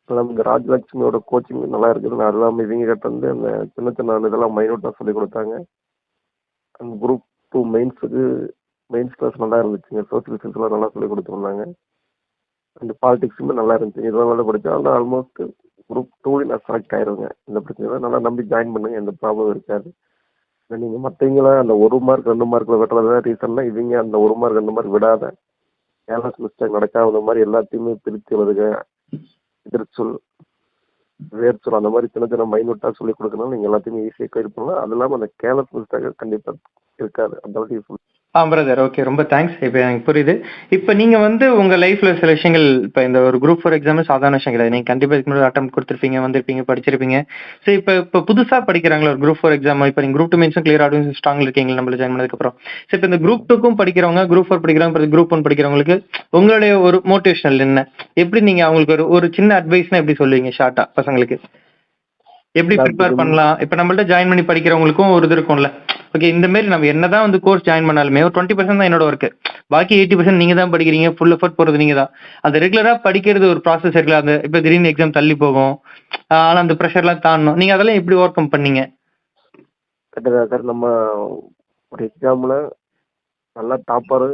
எல்லாம் இந்த ராஜலட்சுமியோட கோச்சிங் நல்லா இருக்குது. நான் எல்லாம் இவங்க கிட்ட வந்து அந்த சின்ன இதெல்லாம் மைனூட்டாக சொல்லி கொடுத்தாங்க. அந்த குரூப் 2 மெயின்ஸ் கிளாஸ் நல்லா இருந்துச்சுங்க. சோசியல் சயின்ஸ்லாம் நல்லா சொல்லி கொடுத்துருந்தாங்க. அந்த பாலிடிக்ஸுமே நல்லா இருந்துச்சு. இதெல்லாம் நல்லா படித்தா ஆனால் ஆல்மோஸ்ட் குரூப் 2 நான் செலக்ட் ஆயிடுவேங்க. இந்த பிரச்சனை நல்லா நம்பி ஜாயின் பண்ணுங்க, எந்த ப்ராப்ளம் இருக்காது. நீங்கள் மற்றவங்களாம் அந்த 1 மார்க் 2 மார்க்கில் வெட்டுறதா ரீசன்னா இவங்க அந்த 1 மார்க் 2 மார்க் விடாத கேர்லெஸ் மிஸ்டேக் நடக்காத மாதிரி எல்லாத்தையுமே பிரித்து எழுதுக, எதிர்ச்சொல், வேர்ச்சொல் அந்த மாதிரி சின்ன மைனூட்டாக சொல்லி கொடுக்கணும். நீங்கள் எல்லாத்தையுமே ஈஸியாக கிளியர் பண்ணலாம். அது இல்லாமல் அந்த கேர்லெஸ் மிஸ்டேக் கண்டிப்பாக இருக்காது. அந்த அளவுக்கு யூஸ்ஃபுல். பிரதர், ஓகே, ரொம்ப தேங்க்ஸ். இப்போ எனக்கு புரியுது. இப்போ நீங்கள் வந்து உங்கள் லைஃப்பில் சில விஷயங்கள், இப்போ இந்த ஒரு குரூப் 4 எக்ஸாமே சாதாரண விஷயம் கிடையாது. நீங்கள் கண்டிப்பாக இதுக்கு முன்னாடி அட்டம் கொடுத்துருப்பீங்க, வந்திருப்பீங்க, படிச்சிருப்பீங்க. ஸோ இப்போ புதுசாக படிக்கிறாங்களா ஒரு குரூப் 4 எக்ஸாம், இப்போ நீங்கள் குரூப் 2 மெயின்ஸும் கிளியர் ஆகும் ஸ்ட்ராங்கில் இருக்கீங்க நம்மள ஜாயின் பண்ணதுக்கப்புறம். ஸோ இப்போ இந்த குரூப் 2க்கும் படிக்கிறவங்க, குரூப் 4 படிக்கிறவங்க, குரூப் 1 படிக்கிறவங்களுக்கு உங்களுடைய ஒரு மோட்டிவேஷனல் என்ன, எப்படி நீங்கள் அவங்களுக்கு ஒரு சின்ன அட்வைஸ்னா எப்படி சொல்லுவீங்க ஷார்ட்டாக பசங்களுக்கு எப்படி ப்ரிப்பேர் பண்ணலாம்? இப்போ நம்மள்ட்ட ஜாயின் பண்ணி படிக்கிறவங்களுக்கும் ஒரு இது இருக்கும்ல, ஓகே இந்த மாதிரி நம்ம என்னதான் வந்து கோர்ஸ் ஜாயின் பண்ணாலுமே ஒரு 20% தான் என்னோட ஒர்க்கு, பாக்கி 80% நீங்க தான் படிக்கிறீங்க, ஃபுல் எஃபர்ட் போறது நீங்க தான். அந்த ரெகுலரா படிக்கிறது ஒரு ப்ராசஸ் இருக்குல்ல, அந்த இப்போ திடீர்னு எக்ஸாம் தள்ளி போகும், ஆனால் அந்த ப்ரெஷர்லாம் தாண்டணும். நீங்க அதெல்லாம் எப்படி ஓவர் கம் பண்ணீங்க? சார் நம்ம ஒரு எக்ஸாமில் நல்லா டாப்பரு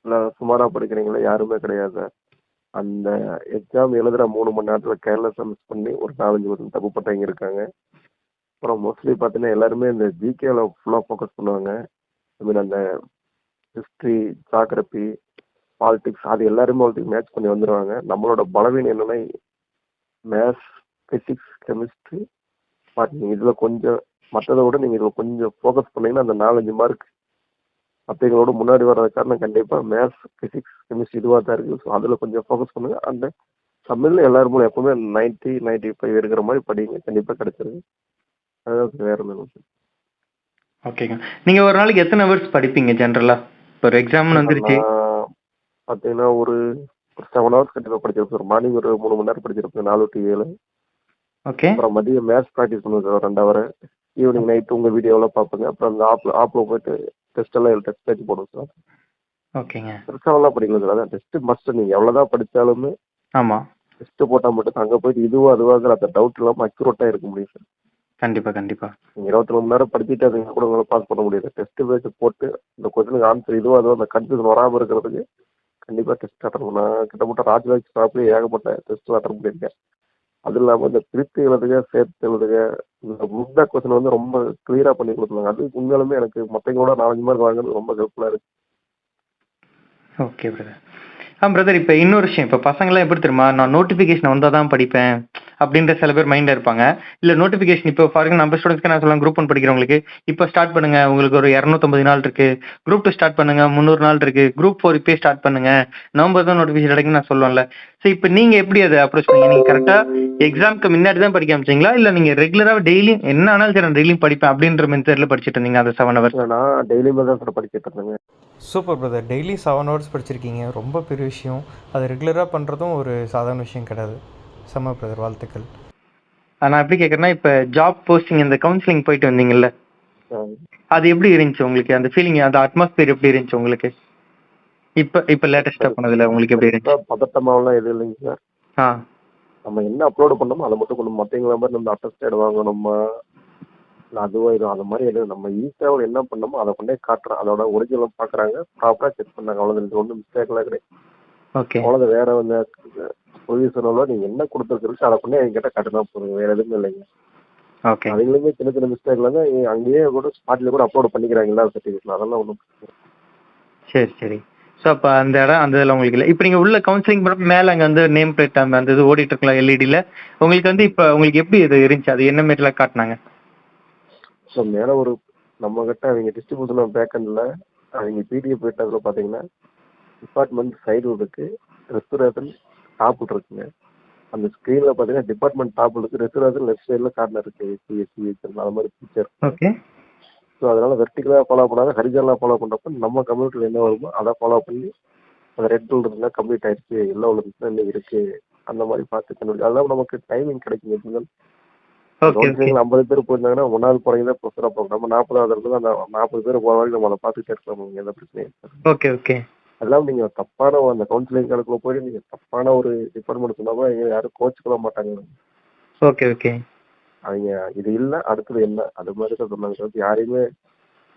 இல்லை சுமாராக படிக்கிறீங்களா யாருமே கிடையாது. அந்த எக்ஸாம் எழுதுகிற 3 மணி நேரத்தில் கேர்லெஸ்ஸாக மிஸ் பண்ணி ஒரு 4-5% தப்பு பட்டவங்க இருக்காங்க. அப்புறம் மோஸ்ட்லி பார்த்தீங்கன்னா எல்லாருமே இந்த ஜிகேல ஃபுல்லாக ஃபோக்கஸ் பண்ணுவாங்க. ஐ மீன் அந்த ஹிஸ்ட்ரி, ஜாகிரபி, பாலிட்டிக்ஸ் அது எல்லாருமே அவங்களுக்கு மேட்ச் பண்ணி வந்துடுவாங்க. நம்மளோட பலவீனம் என்னென்னா மேத்ஸ், ஃபிசிக்ஸ், கெமிஸ்ட்ரி, பாட்டிங் இதில் கொஞ்சம் மற்றதை விட நீங்கள் இதில் கொஞ்சம் ஃபோக்கஸ் பண்ணிங்கன்னா அந்த 4-5 மார்க் மற்றவங்களோட முன்னாடி வர்றது காரணம் கண்டிப்பாக மேத்ஸ், ஃபிசிக்ஸ், கெமிஸ்ட்ரி இதுவாக தான் இருக்குது. ஸோ அதில் கொஞ்சம் ஃபோக்கஸ் பண்ணுங்கள். அந்த தமிழ்ல எல்லாருமே எப்பவுமே 90-95 இருக்கிற மாதிரி படிங்க, கண்டிப்பா கிடைச்சிருங்க. அதாவது வேற ஒன்றும் ஓகேங்க. நீங்கள் ஒரு நாளைக்கு எத்தனை ஹவர்ஸ் படிப்பீங்க ஜென்ரலாக? இப்போ ஒரு எக்ஸாம்னு வந்துருச்சு. நான் பார்த்தீங்கன்னா ஒரு 7 ஹவர்ஸ் கண்டிப்பாக படிச்சிருப்பேன் சார். மார்னிங் ஒரு 3 மணி நேரம் படிச்சிருப்பேன், 4 to 7. ஓகே. அப்புறம் மதியம் மேத்ஸ் ப்ராக்டிஸ் பண்ணுவேன் சார் 2 ஹவர். ஈவினிங் நைட்டு உங்கள் வீடியோலாம் பார்ப்பேங்க. அப்புறம் அந்த ஆப்பில் போயிட்டு டெஸ்ட் எல்லாம் டெஸ்ட் பேச்சு போடுவோம் சார். ஓகேங்க. பெருசாலாம் படிக்கல சார். அதான் டெஸ்ட் மஸ்ட். நீங்கள் எவ்வளோதான் படித்தாலுமே ஆமாம். டெஸ்ட் போட்டால் மட்டும் அங்கே போயிட்டு இதுவா அதுவாங்கிற அந்த டவுட் இல்லாமல் அக்யூரேட்டாக இருக்க முடியும் சார். கண்டிப்பாக கண்டிப்பாக. நீங்கள் 24 மணி நேரம் படிச்சுட்டு அதுங்க கூட உங்களால் பாஸ் பண்ண முடியாது. டெஸ்ட் பேச்சு போட்டு இந்த கொஸ்டினுக்கு ஆன்சர் இதுவோ அதுவோ அந்த கன்ஃபியூஷன் வராமல் இருக்கிறதுக்கு கண்டிப்பாக டெஸ்ட் அட்டன் பண்ண. நான் கிட்டத்தட்ட ராஜ்லாக் ஸ்டாப்லேயே ஏகப்பட்ட டெஸ்ட் அட்டன் பண்ணியிருக்கேன். அது இல்லாமல் இந்த பிரித்து எழுதுக, சேர்த்து எழுதுக, இந்த முந்தா கொஸ்டின் வந்து ரொம்ப கிளியராக பண்ணி கொடுத்துருவாங்க. அது உண்மையாலுமே எனக்கு மற்றவங்களோட 4-5 மார்க் வாங்குறது ரொம்ப ஹெல்ப்ஃபுல்லாக இருக்குது. Okay brother. பிரதர், இப்போ இன்னொரு விஷயம், இப்போ பசங்களாம் எப்படி தெரியுமா, நான் நோட்டிஃபிகேஷன் வந்தால் தான் படிப்பேன் அப்படின்ற சில பேர் மைண்டில் இருப்பாங்க. இல்லை நோட்டிஃபிகேஷன் இப்போ ஃபார் எக்ஸாம்பிள் நம்ம ஸ்டூடெண்ட்ஸ்க்கு நான் சொல்லுவேன், குரூப் 1 படிக்கிறவங்களுக்கு இப்போ ஸ்டார்ட் பண்ணுங்க, உங்களுக்கு ஒரு 250 நாள் இருக்கு. குரூப் 2 ஸ்டார்ட் பண்ணுங்க, 300 நாள் இருக்கு. குரூப் 4 இப்போயே ஸ்டார்ட் பண்ணுங்க, நவம்பர் தான் நோட்டிஃபிகேஷன் கிடைக்குன்னு நான் சொல்லுவேன்ல. ஸோ இப்போ நீங்கள் எப்படி அதை அப்ரோச் பண்ணீங்க? நீங்கள் கரெக்டாக எக்ஸாம்க்கு முன்னாடி தான் படிக்க ஆரம்பிச்சிங்களா, இல்லை நீங்கள் ரெகுலராக டெய்லியும் என்ன ஆனாலும் சரி நான் டெய்லியும் படிப்பேன் அப்படின்ற மெத்தடில் படிச்சுட்டு இருந்தீங்க அந்த 7 ஹவர்ஸ்? நான் டெய்லியுமே தான் சார் படிச்சுட்டு இருந்தேங்க. Super brother. டெய்லி 7 ஹவர்ஸ் படிச்சிருக்கீங்க, ரொம்ப பெரிய விஷயம். அது ரெகுலராக பண்ணுறதும் ஒரு சாதாரண விஷயம் கிடையாது. செம்ம பிரதர், வாழ்த்துக்கள். நான் எப்படி கேட்குறேன்னா, இப்போ ஜாப் போஸ்டிங் இந்த கவுன்சிலிங் போயிட்டு வந்தீங்கல்ல, அது எப்படி இருந்துச்சு உங்களுக்கு? அந்த ஃபீலிங், அந்த அட்மாஸ்பியர் எப்படி இருந்துச்சு உங்களுக்கு? இப்போ லேட்டஸ்ட்டாக பண்ணதில் உங்களுக்கு எப்படி இருந்துச்சு? பதட்டமாவெல்லாம் எதுவும் இல்லைங்க சார். ஆ, நம்ம என்ன அப்லோடு பண்ணோமோ அதை மட்டும் கொண்டு மற்றவங்கள மாதிரி நம்ம அட்டஸ்டேட் வாங்கணுமா இல்லை அதுவோ இது அந்த மாதிரி எதுவும் நம்ம ஈஸியாக என்ன பண்ணோமோ அதை கொண்டே காட்டுறோம். அதோட ஒரிஜினல் பார்க்குறாங்க, ப்ராப்பராக செக் பண்ணாங்க. அவ்வளோதான், ஒன்றும் மிஸ்டேக்லாம் கிடையாது. ஓகே. அவ்வளோதான். வேற வந்து பொசிஷனோ நீங்கள் என்ன கொடுத்துருக்கு அதை கொண்டே என்கிட்ட காட்டுனா போதுங்க, வேற எதுவும் இல்லைங்க. ஓகே. அவங்களுமே சின்ன சின்ன மிஸ்டேக்ல அங்கேயே கூட ஸ்பாட்ல கூட அப்லோட் பண்ணிக்கிறாங்க எல்லா சர்டிஃபிகேட்ல. அதெல்லாம் ஒன்றும் சரி சரி. ஸோ அப்போ அந்த இடம் அந்த இதில் உங்களுக்கு இல்லை. இப்போ நீங்கள் உள்ள கவுன்சிலிங் பண்ண மேலே அங்கே வந்து நேம் பிளேட் அந்த இது ஓடிட்டு இருக்கலாம் எல்இடியில். உங்களுக்கு வந்து இப்போ உங்களுக்கு எப்படி இது இருந்துச்சு? அது என்ன மாரிலாம் காட்டினாங்க? ஸோ மேலே ஒரு நம்ம கிட்ட அவங்க டிஸ்ட்ரிபியூஷன் பேக்கெண்டில் அவங்க பிடிஎஃப் போயிட்டதில் பார்த்தீங்கன்னா டிபார்ட்மெண்ட் சைடு இருக்கு, ரெஸ்பிரேஷன் டாப்பில் இருக்குங்க. அந்த ஸ்க்ரீனில் பார்த்தீங்கன்னா டிபார்ட்மெண்ட் டாப்பில் இருக்குது, ரெஸ்பிரேஷன் லெஃப்ட் சைடில் கார்னர் இருக்குது. சிஎஸ்சி அது மாதிரி பிக்சர். ஓகே. ஸோ அதனால வெர்டிகலாக ஃபாலோ பண்ணாத ஹரிஜனலாக ஃபாலோ பண்ணுறப்ப நம்ம கம்ப்யூட்டரில் என்ன வருமோ அதை ஃபாலோ பண்ணி அந்த ரெட் இருந்தால் கம்ப்ளீட் ஆயிடுச்சு, எல்லோ இருந்துச்சுன்னா இன்னும் இருக்கு, அந்த மாதிரி பார்த்து கண்டுபிடிச்சு அதெல்லாம் நமக்கு டைமிங் கிடைக்கும். எப்படின்னா 50 பேர் போயிருந்தாங்கன்னா 1வது போறீங்க தான் ப்ரொஃபஸராக போகும். நம்ம 40வது இருந்து அந்த 40 பேர் போகிற வரைக்கும் நம்ம அதை பார்த்துட்டே இருக்கலாம், எந்த பிரச்சனையும் இல்லை. Okay okay. அதெல்லாம் நீங்கள் தப்பான அந்த கவுன்சிலிங் கணக்கில் போய் நீங்கள் தப்பான ஒரு டிபார்ட்மெண்ட் சொன்னாமல் யாரும் கோச்சுக்கலாம் மாட்டாங்க. Okay okay. அவங்க இது இல்லை அடுத்தது என்ன அது மாதிரி தான் சொன்னாங்க. யாரையுமே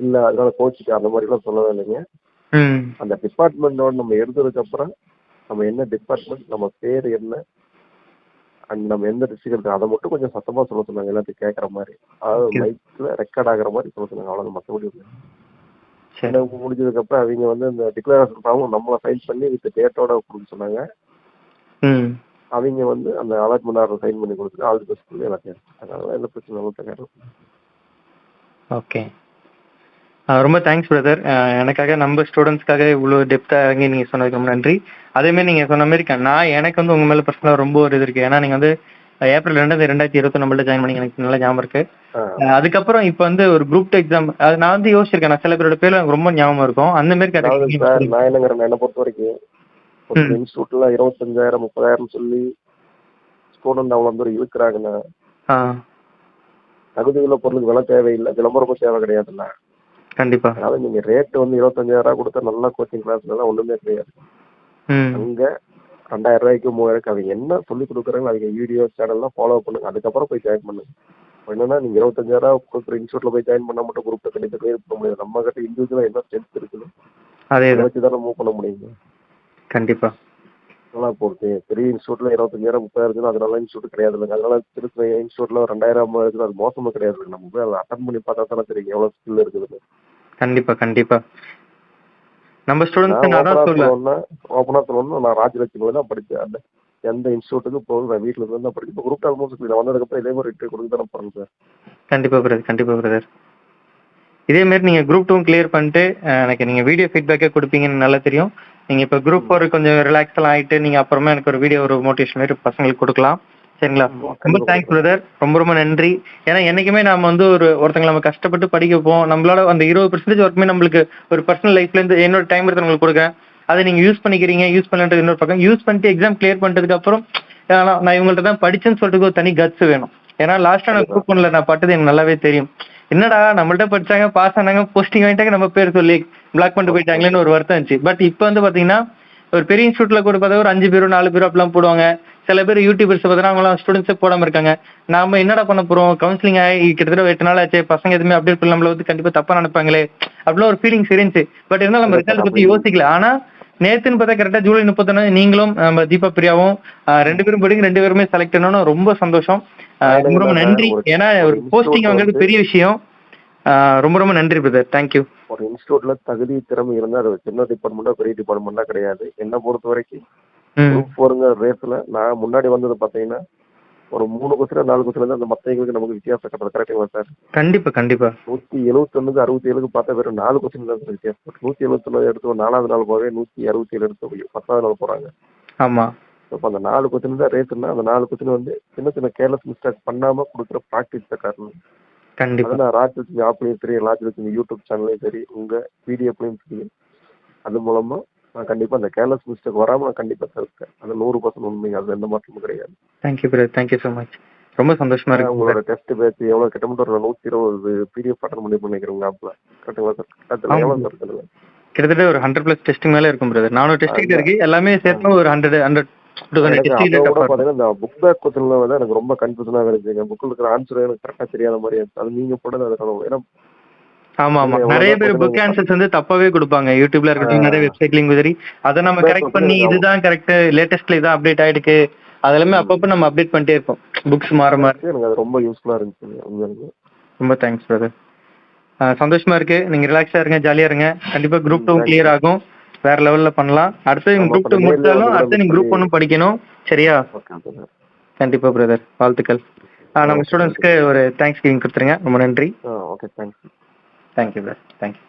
இல்லை அதனால கோச்சுட்டு அந்த மாதிரிலாம் சொல்லவே இல்லைங்க. அந்த டிபார்ட்மெண்டோட நம்ம எடுத்ததுக்கு அப்புறம் நம்ம என்ன டிபார்ட்மெண்ட், நம்ம பேர் என்ன, அண்ட் நம்ம எந்த டிஸ்ட்ரிக்ட் இருக்கு அதை மட்டும் கொஞ்சம் சத்தமாக சொல்ல சொன்னாங்க, எல்லாத்தையும் கேட்குற மாதிரி. அதாவது மைக்கில் ரெக்கார்ட் ஆகிற மாதிரி சொல்ல சொன்னாங்க. அவ்வளோ மற்றபடி முடிஞ்சதுக்கு அப்புறம் அவங்க வந்து இந்த டிக்ளரேஷன் ஃபார்மும் நம்மளை சைன் பண்ணி வித் டேட்டோட கொடுக்க சொன்னாங்க. அவங்க வந்து அந்த அலாட்மெண்ட் ஆர்டர் சைன் பண்ணி கொடுத்துட்டு ஆல் தி பெஸ்ட் எல்லாத்தையும். அதனால எந்த பிரச்சனை. ஓகே. ரொம்ப தேங்க்ஸ் பிரதர். எனக்காக நம்ம ஸ்டூடெண்ட்ஸ்க்காக இவ்வளோ டெப்த்தாக இறங்கி நீங்கள் சொன்னதுக்கு ரொம்ப நன்றி. அதேமாதிரி நீங்கள் சொன்ன மாதிரி நான் எனக்கு வந்து உங்கள் மேலே பர்சனலாக ரொம்ப ஒரு இது இருக்குது. ஏன்னா நீங்கள் வந்து ஏப்ரல் 2, 2021 ஜாயின் பண்ணி எனக்கு நல்லா ஞாபகம் இருக்கு. அதுக்கப்புறம் இப்போ வந்து ஒரு குரூப் 2 எக்ஸாம் அது நான் வந்து யோசிச்சிருக்கேன். நான் சில பேரோட பேர் எனக்கு ரொம்ப ஞாபகம் இருக்கும். அந்த மாதிரி நான் என்னங்கிறேன், என்னை பொறுத்த வரைக்கும் இன்ஸ்டியூட்ல 25,000 30,000 சொல்லி ஸ்டூடெண்ட் அவ்வளோ தூரம் இழுக்கிறாங்கன்னா தகுதியுள்ள பொருளுக்கு விலை தேவையில்லை, விளம்பரமும் தேவை கிடையாதுல்ல. கண்டிப்பா. அதனால நீங்க ரேட் வந்து 25,000 கொடுத்தா நல்லா கோச்சிங் கிளாஸ்லாம் ஒண்ணுமே கிடையாது. அங்க 2,000 ரூபாய்க்கு 3,000 அவங்க என்ன சொல்லி கொடுக்குறாங்க அவங்க வீடியோ சேனல்லாம் ஃபாலோ பண்ணுங்க. அதுக்கப்புறம் போய் ஜாயின் பண்ணுங்க. என்னன்னா நீங்க 25,000 கொடுக்குற இன்ஸ்டியூட்ல போய் ஜாயின் பண்ணா மட்டும் குரூப் கண்டிப்பா கிளியர் பண்ண முடியாது. நம்ம கிட்ட இண்டிவிஜுவலா என்ன ஸ்ட்ரென்த் இருக்குது அதை வச்சுதானே மூவ் பண்ண முடியுங்க. கண்டிப்பா. நல்லா போகுது. பெரிய இன்ஸ்டியூட்ல 25,000 30,000 அதனால இன்ஸ்டியூட் கிடையாது இல்லைங்க. அதனால திருப்பி இன்ஸ்டியூட்ல 2,000 இருக்குது, அது மோசமும் கிடையாது. நம்ம போய் அதை அட்டன் பண்ணி பார்த்தா தானே தெரியும் எவ்வளவு ஸ்கில் இருக்குது. கண்டிப்பா கண்டிப்பா. நம்ம ஸ்டூடெண்ட்ஸ் ஓப்பனா சொல்லணும்னா நான் ராஜலட்சுமியில தான் படித்தேன். அந்த எந்த இன்ஸ்டியூட்டுக்கு போகுது நான் வீட்டில் இருந்து தான் படிச்சு இப்போ குரூப் ஆல்மோஸ்ட் நான் வந்ததுக்கப்புறம் இதே மாதிரி ரிட்டர்ன் கொடுத்து தானே போகிறேன் சார். கண்டிப்பா பிரதர், கண்டிப்பா பிரதர். இதே மாதிரி நீங்கள் குரூப் 2 கிளியர் பண்ணிட்டு எனக்கு நீங்கள் வீடியோ ஃபீட்பேக்கே கொடுப்பீங்கன்னு நல்லா தெரியும். நீங்கள் இப்போ குரூப் 4 கொஞ்சம் ரிலாக்ஸ் எல்லாம் ஆகிட்டு நீங்கள் அப்புறமா எனக்கு ஒரு வீடியோ ஒரு மோட்டிவேஷன் மாதிரி பசங்களுக்கு கொடுக்கலாம். சரிங்களா? ரொம்ப தேங்க்ஸ் பிரதர். ரொம்ப ரொம்ப நன்றி. ஏன்னா என்னைக்குமே நாம வந்து ஒருத்தங்களை நம்ம கஷ்டப்பட்டு படிக்க வைப்போம். நம்மளால அந்த 20% ஒர்க்குமே நம்மளுக்கு ஒரு பர்சனல் லைஃப்ல இருந்து என்னோட டைம் எடுத்து உங்களுக்கு கொடுக்கேன். அதை நீங்க யூஸ் பண்ணிக்கிறீங்க. யூஸ் பண்ணுறது இன்னொரு பக்கம். யூஸ் பண்ணிட்டு எக்ஸாம் கிளியர் பண்ணிட்டதுக்கு அப்புறம் நான் இவங்கள்ட்ட தான் படிச்சேன்னு சொல்றதுக்கு ஒரு தனி கட்ஸ் வேணும். ஏன்னா லாஸ்டா நான் குரூப் 1ல நான் பட்டது எனக்கு நல்லாவே தெரியும். என்னடா நம்மள்ட்ட படிச்சாங்க, பாஸ் ஆனாங்க, போஸ்டிங் வாங்கிட்டாங்க, நம்ம பேர் சொல்லி பிளாக் பண்ணிட்டு போயிட்டாங்களேன்னு ஒரு வருத்தம் இருந்துச்சு. பட் இப்போ வந்து பாத்தீங்கன்னா ஒரு பெரிய இன்ஸ்டியூட்ல கூட பார்த்தா ஒரு 5 பேரோ 4 பேரோ அப்படிலாம் போடுவாங்க. சில பேர் யூடியூபர்ஸ் பார்த்தா அவங்களாம் ஸ்டூடெண்ட்ஸே போடாம இருக்காங்க. நாம என்னடா பண்ண போறோம், கவுன்சிலிங் ஆகி கிட்டத்தட்ட 8 நாள் ஆச்சு, பசங்க எதுவுமே அப்டேட் பண்ணல, நம்மள வந்து கண்டிப்பா தப்பா நினைப்பாங்களே அப்படிலாம் ஒரு ஃபீலிங்ஸ் இருந்துச்சு. பட் இருந்தாலும் நம்ம ரிசல்ட் பத்தி யோசிக்கல. ஆனா நேத்துன்னு பார்த்தா கரெக்டா ஜூலை 31 நீங்களும் நம்ம தீபா பிரியாவும் 2 பேரும் படிங்க, 2 பேருமே செலக்ட் பண்ணணும். ரொம்ப சந்தோஷம். ரொம்ப ரொம்ப நன்றி. ஏன்னா ஒரு போஸ்டிங் வாங்குறது பெரிய விஷயம். ரொம்ப ரொம்ப நன்றி பிரதர். தேங்க்யூ. ஒரு இன்ஸ்டியூட்ல தகுதி திறமை இருந்தா அது சின்ன டிபார்ட்மெண்டா பெரிய டிபார்ட்மெண்டா கிடையாது. என்ன பொறுத்த வரைக்கும் குரூப் 4ங்க ரேஸ்ல நான் முன்னாடி வந்தது பாத்தீங்கன்னா ஒரு 3 கொஸ்டின் 4 கொஸ்டின் அந்த மத்தவங்களுக்கு நமக்கு வித்தியாசம் கட்டுறது கரெக்டுங்களா சார்? கண்டிப்பா கண்டிப்பா. 171க்கு 67க்கு பார்த்தா வெறும் 4 கொஸ்டின் தான் வித்தியாசம். 171 எடுத்து 4வது நாள் போவே 167 எடுத்து 10வது நாள் போறாங்க. ஆமா. இப்போ அந்த 4 கொஸ்டின் தான் ரேஸ்னா அந்த 4 கொஸ்டின் வந்து சின்ன சின்ன கேர்லெஸ் மிஸ்டேக் பண்ணாம கொடுக்குற ப்ராக்டிஸ் தான் காரணம். கண்டிப்பா. நான் ராஜலட்சுமி ஆப்லையும் சரி, ராஜலட்சுமி யூடியூப் சேனல்லையும் சரி, உங்க பிடிஎஃப்லையும் சரி, அது மூலமா நான் கண்டிப்பா அந்த கேர்லெஸ் மிஸ்டேக் வராம நான் கண்டிப்பா தவிர்த்தேன். அது 100% உண்மைங்க. அது எந்த மாற்றமும் கிடையாது. Thank you brother. Thank you so much. ரொம்ப சந்தோஷமா இருக்கு. உங்களோட டெஸ்ட் பேட்ச் எவ்வளவு கிட்டத்தட்ட ஒரு 120 பிடிஎஃப் அட்டன் பண்ணி பண்ணிக்கிறீங்க ஆப்ல. கரெக்ட்டுங்களா சார்? கரெக்ட்ல எவ்வளவு சார் இருக்குதுங்க? கிட்டத்தட்ட ஒரு 100+ டெஸ்டிங் மேல இருக்கும் பிரதர். 400 டெஸ்டிங் இருக்கு. எல்லாமே சேர்த்து ஒரு 100 டெஸ்டிங் கூட பாத்தீங்கன்னா இந்த புக் பேக் கொஸ்டின்ல வந்து எனக்கு ரொம்ப கன்ஃபியூஷனா இருந்துச்சுங்க. புக்ல இருக்கிற ஆன்சர் எனக்கு கரெக்டா தெரியாத மாதிரி இருந்துச்சு. அது நீங்க போட்டது அது ஏன்னா ஆமா ஆமா நிறைய பேர் புக் ஆன்சர்ஸ் வந்து தப்பாவே கொடுப்பாங்க. யூடியூப்ல இருக்கட்டும், நிறைய வெப்சைட்லயும் சரி, அதை நம்ம கரெக்ட் பண்ணி இதுதான் கரெக்ட், லேட்டஸ்ட்ல இதான் அப்டேட் ஆயிடுக்கு, அதெல்லாமே அப்பப்போ நம்ம அப்டேட் பண்ணிட்டே இருப்போம். புக்ஸ் மாற மாற எனக்கு அது ரொம்ப யூஸ்ஃபுல்லா இருந்துச்சு. ரொம்ப தேங்க்ஸ் பிரதர். சந்தோஷமா இருக்கு. நீங்க ரிலாக்ஸா இருங்க, ஜாலியா இருங்க. கண்டிப்பா குரூப் 2 கிளியர் ஆகும். வேற லெவல்ல பண்ணலாம். அடுத்து குரூப் 2 முடிச்சாலும் அடுத்து நீங்க குரூப் 1 படிக்கணும். சரியா? கண்டிப்பா பிரதர். வாழ்த்துக்கள். நம்ம ஸ்டூடெண்ட்ஸ்க்கு ஒரு தேங்க்ஸ் கிவிங் கொடுத்துருங்க. ரொம்ப நன்றி. Okay, thanks. Thank you brother. Thank you.